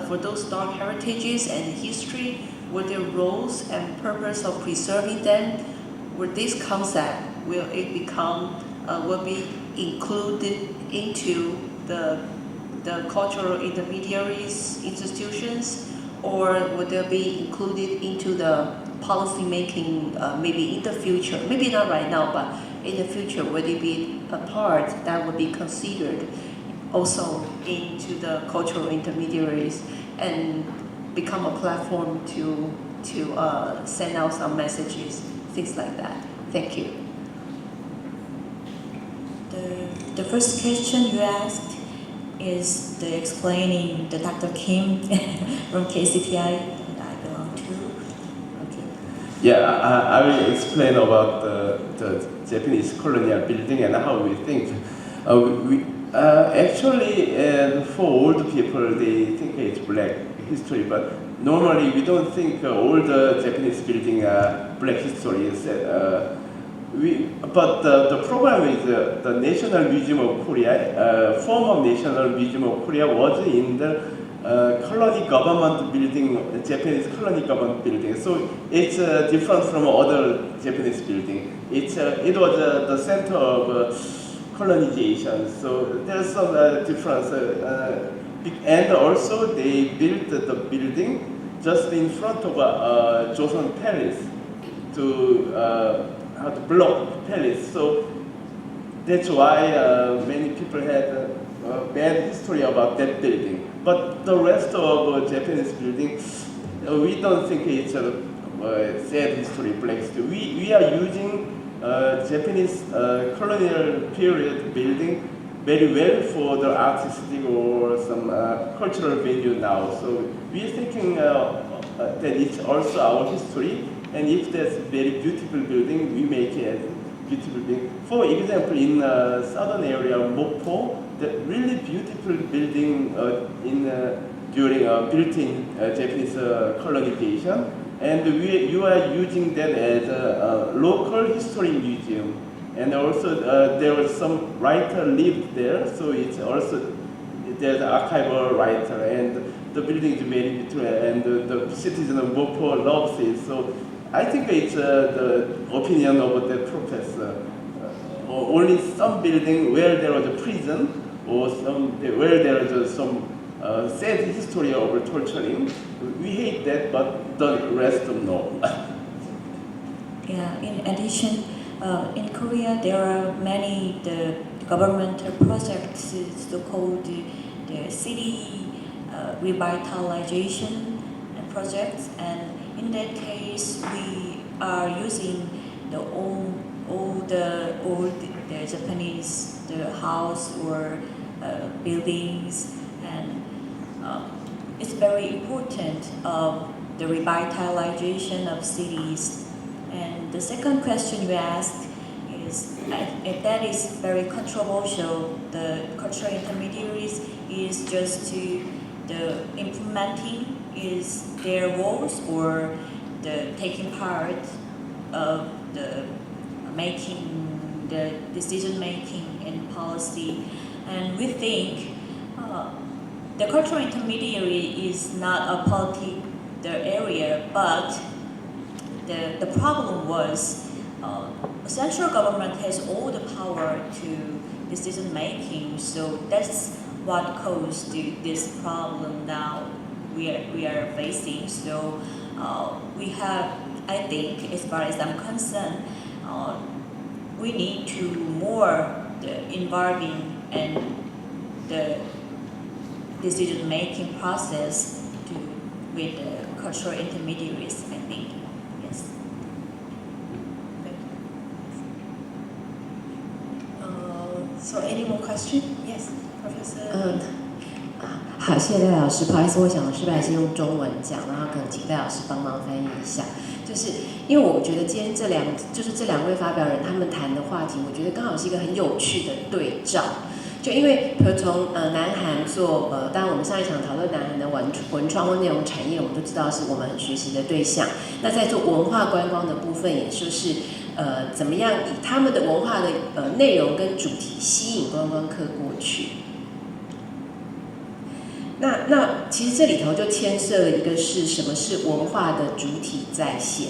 [SPEAKER 2] for those dark heritages and history, were their roles and purpose of preserving them, with this concept, will it become will be included into the cultural intermediaries institutions, or would they be included into the policy making maybe in the future? Maybe not right now, but in the future, would it be a part that would be considered also into the cultural intermediaries and become a platform to send out some messages, things like that? Thank you.
[SPEAKER 3] The first question you asked is the explaining the Dr. Kim from KCTI that I belong to. Okay.
[SPEAKER 6] Yeah, I will explain about the Japanese colonial building and how we think. Actually, for old people, they think it's black history, but normally we don't think all the Japanese building are black history. But the problem is the National Museum of Korea, former National Museum of Korea was in the colony government building, Japanese colony government building. So it's different from other Japanese building. It was the center of colonization. So there's some difference. And also they built the building just in front of Joseon Palace to block palace. So that's why many people had a bad history about that building. But the rest of Japanese buildings, we don't think it's a sad history, black history. We are using Japanese colonial period building very well for the artistic or some cultural venue now. So we're thinking that it's also our history. And if there's a very beautiful building, we make it as a beautiful building. For example, in southern area, Mokpo, the really beautiful building during built-in Japanese colonization, and you are using that as a local history museum. And also there was some writer lived there, so it's also there's an archival writer, and the building is very beautiful, and the citizen of Mokpo loves it. So I think it's the opinion of the professor. Only some building where there was a prison or where there was some sad history of torturing, we hate that, but the rest no.
[SPEAKER 3] Yeah. In addition, in Korea there are many the governmental projects, so-called the city revitalization projects, and in that case, we are using the old Japanese house or buildings, and it's very important the revitalization of cities. And the second question you asked is that is very controversial. The cultural intermediaries is just to the implementing is their roles or the taking part of the decision making in policy. And we think the cultural intermediary is not a the area, but the problem was central government has all the power to decision making, so that's what caused this problem now we are facing. So we have, I think, as far as I'm concerned, we need to more involving in the decision-making process with the cultural intermediaries, I think. Yes.
[SPEAKER 2] So any more questions? Yes, Professor.
[SPEAKER 7] 好，谢谢戴老师。不好意思，我想我是不是还是用中文讲，然后可能请戴老师帮忙翻译一下。就是因为我觉得今天这两位发表人他们谈的话题，我觉得刚好是一个很有趣的对照。就因为比如从南韩做当然我们上一场讨论南韩的文创或内容产业，我们都知道是我们很学习的对象。那在做文化观光的部分，也就是怎么样以他们的文化的内容跟主题吸引观光客过去。那其实这里头就牵涉了一个是什么是文化的主体再现，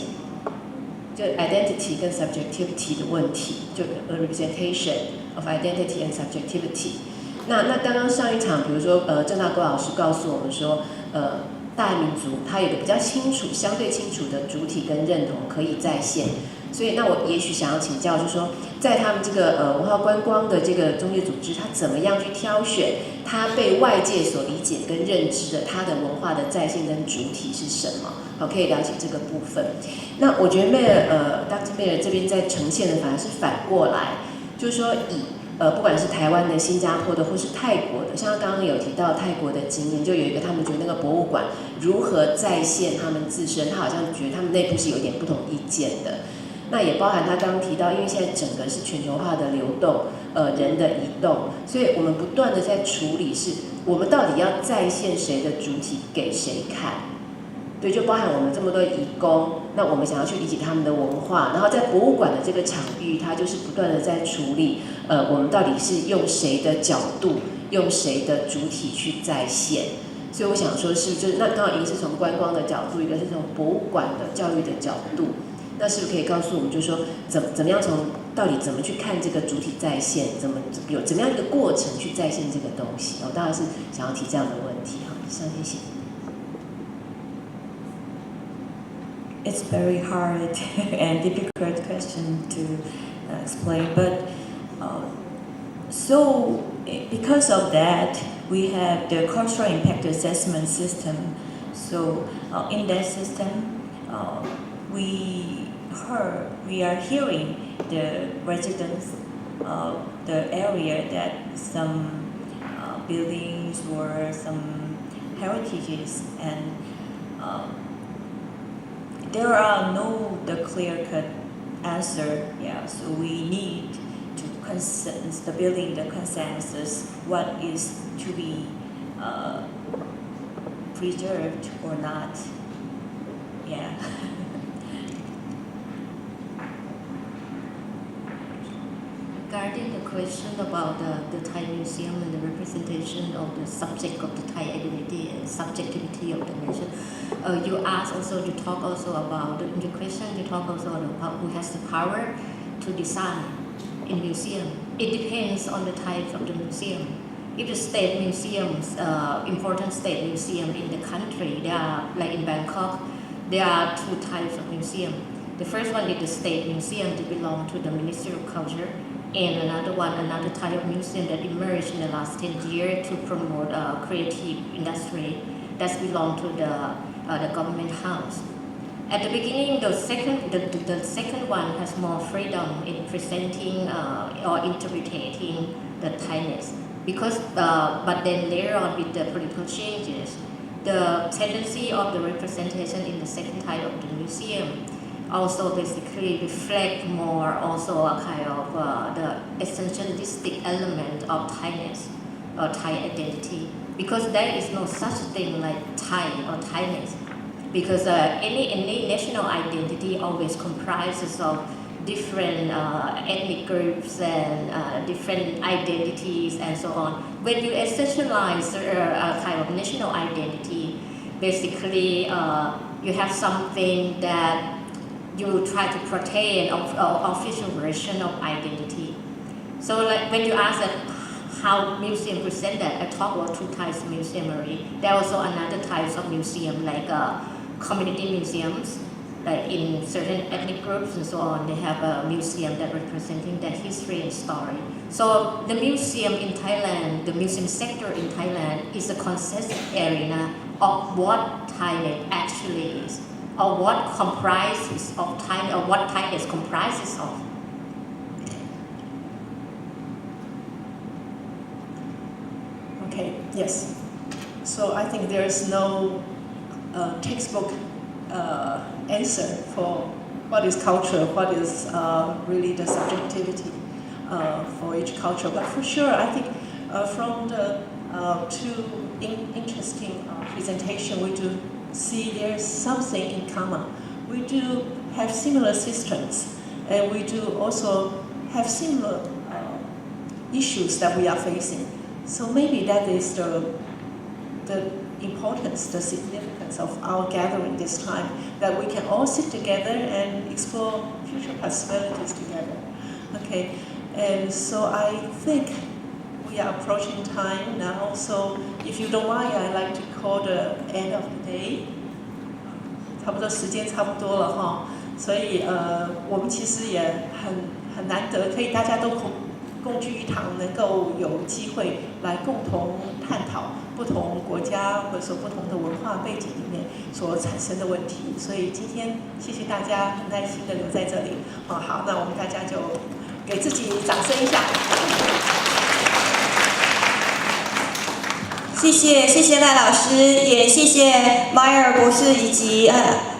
[SPEAKER 7] 就 identity 跟 subjectivity 的问题，就 representation of identity and subjectivity。那刚刚上一场，比如说郑大郭老师告诉我们说，大韩民族它有个比较相对清楚的主体跟认同可以再现。所以，那我也许想要请教，就是说，在他们这个文化观光的这个中介组织，它怎么样去挑选它被外界所理解跟认知的它的文化的再现跟主体是什么？好，可以了解这个部分。那我觉得Dr. Mayer 这边在呈现的反而是反过来，就是说以不管是台湾的、新加坡的，或是泰国的，像刚刚有提到泰国的经验，就有一个他们觉得那个博物馆如何再现他们自身，他好像觉得他们内部是有点不同意见的。那也包含他刚刚提到，因为现在整个是全球化的流动，人的移动，所以我们不断的在处理，是我们到底要再现谁的主体给谁看。对，就包含我们这么多移工，那我们想要去理解他们的文化，然后在博物馆的这个场域，它就是不断的在处理，我们到底是用谁的角度，用谁的主体去再现。所以我想说是，就是那刚好一个是从观光的角度，一个是从博物馆的教育的角度，那是不是可以告诉我们，就是说怎么样从到底怎么去看这个主体再现，怎么样一个过程去再现这个东西？我当然是想要提这样的问题哈，以上谢谢。
[SPEAKER 3] It's very hard and difficult question to explain, but so because of that, we have the cultural impact assessment system. So in that system, we are hearing the residents of the area that some buildings or some heritages and there are no the clear-cut answer. Yeah, so we need to building the consensus what is to be preserved or not. Yeah.
[SPEAKER 4] Regarding the question about the Thai museum and the representation of the subject of the Thai identity and subjectivity of the nation, you asked also, you talk also about, in the question you talk also about who has the power to design in museum. It depends on the type of the museum. If the state museums, important state museum in the country, there are, like in Bangkok, there are two types of museum. The first one is the state museum that belong to the Ministry of Culture, and another type of museum that emerged in the last 10 years to promote creative industry that belong to the government house. At the beginning, the second one has more freedom in presenting or interpreting the Thainess. Because, but then later on with the political changes, the tendency of the representation in the second type of the museum also basically reflect more also a kind of the essentialistic element of Thainess or Thai identity, because there is no such thing like Thai or Thainess, because any national identity always comprises of different ethnic groups and different identities and so on. When you essentialize a kind of national identity, basically you have something that you try to portray an official version of identity. So like when you ask that how museum present that, I talk about two types of museum already. There are also another types of museum like community museums, like in certain ethnic groups and so on, they have a museum that representing their history and story. So the museum in Thailand, the museum sector in Thailand is a consensus area of what Thailand actually is, or what comprises of Thailand, or what Thailand comprises of.
[SPEAKER 2] Okay, yes. So I think there is no textbook answer for what is culture, what is really the subjectivity for each culture. But for sure, I think from the two interesting presentation, we do see there's something in common. We do have similar systems, and we do also have similar issues that we are facing. So maybe that is the importance, the significance of our gathering this time, that we can all sit together and explore future possibilities together. Okay, and so I think we are approaching time now, so if you don't mind, I'd like to call the end of the day. 差不多时间差不多了哈，所以我们其实也很难得，可以大家都共聚一堂，能够有机会来共同探讨不同国家或者说不同的文化背景里面所产生的问题。所以今天谢谢大家很耐心的留在这里。好，那我们大家就给自己掌声一下。
[SPEAKER 1] 谢谢赖老师，也谢谢迈尔博士以及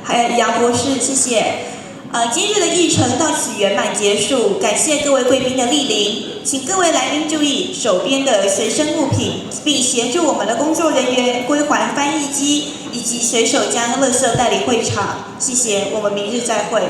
[SPEAKER 1] 还有杨博士，谢谢。今日的议程到此圆满结束，感谢各位贵宾的莅临，请各位来宾注意手边的随身物品，并协助我们的工作人员归还翻译机，以及随手将垃圾带离会场。谢谢，我们明日再会。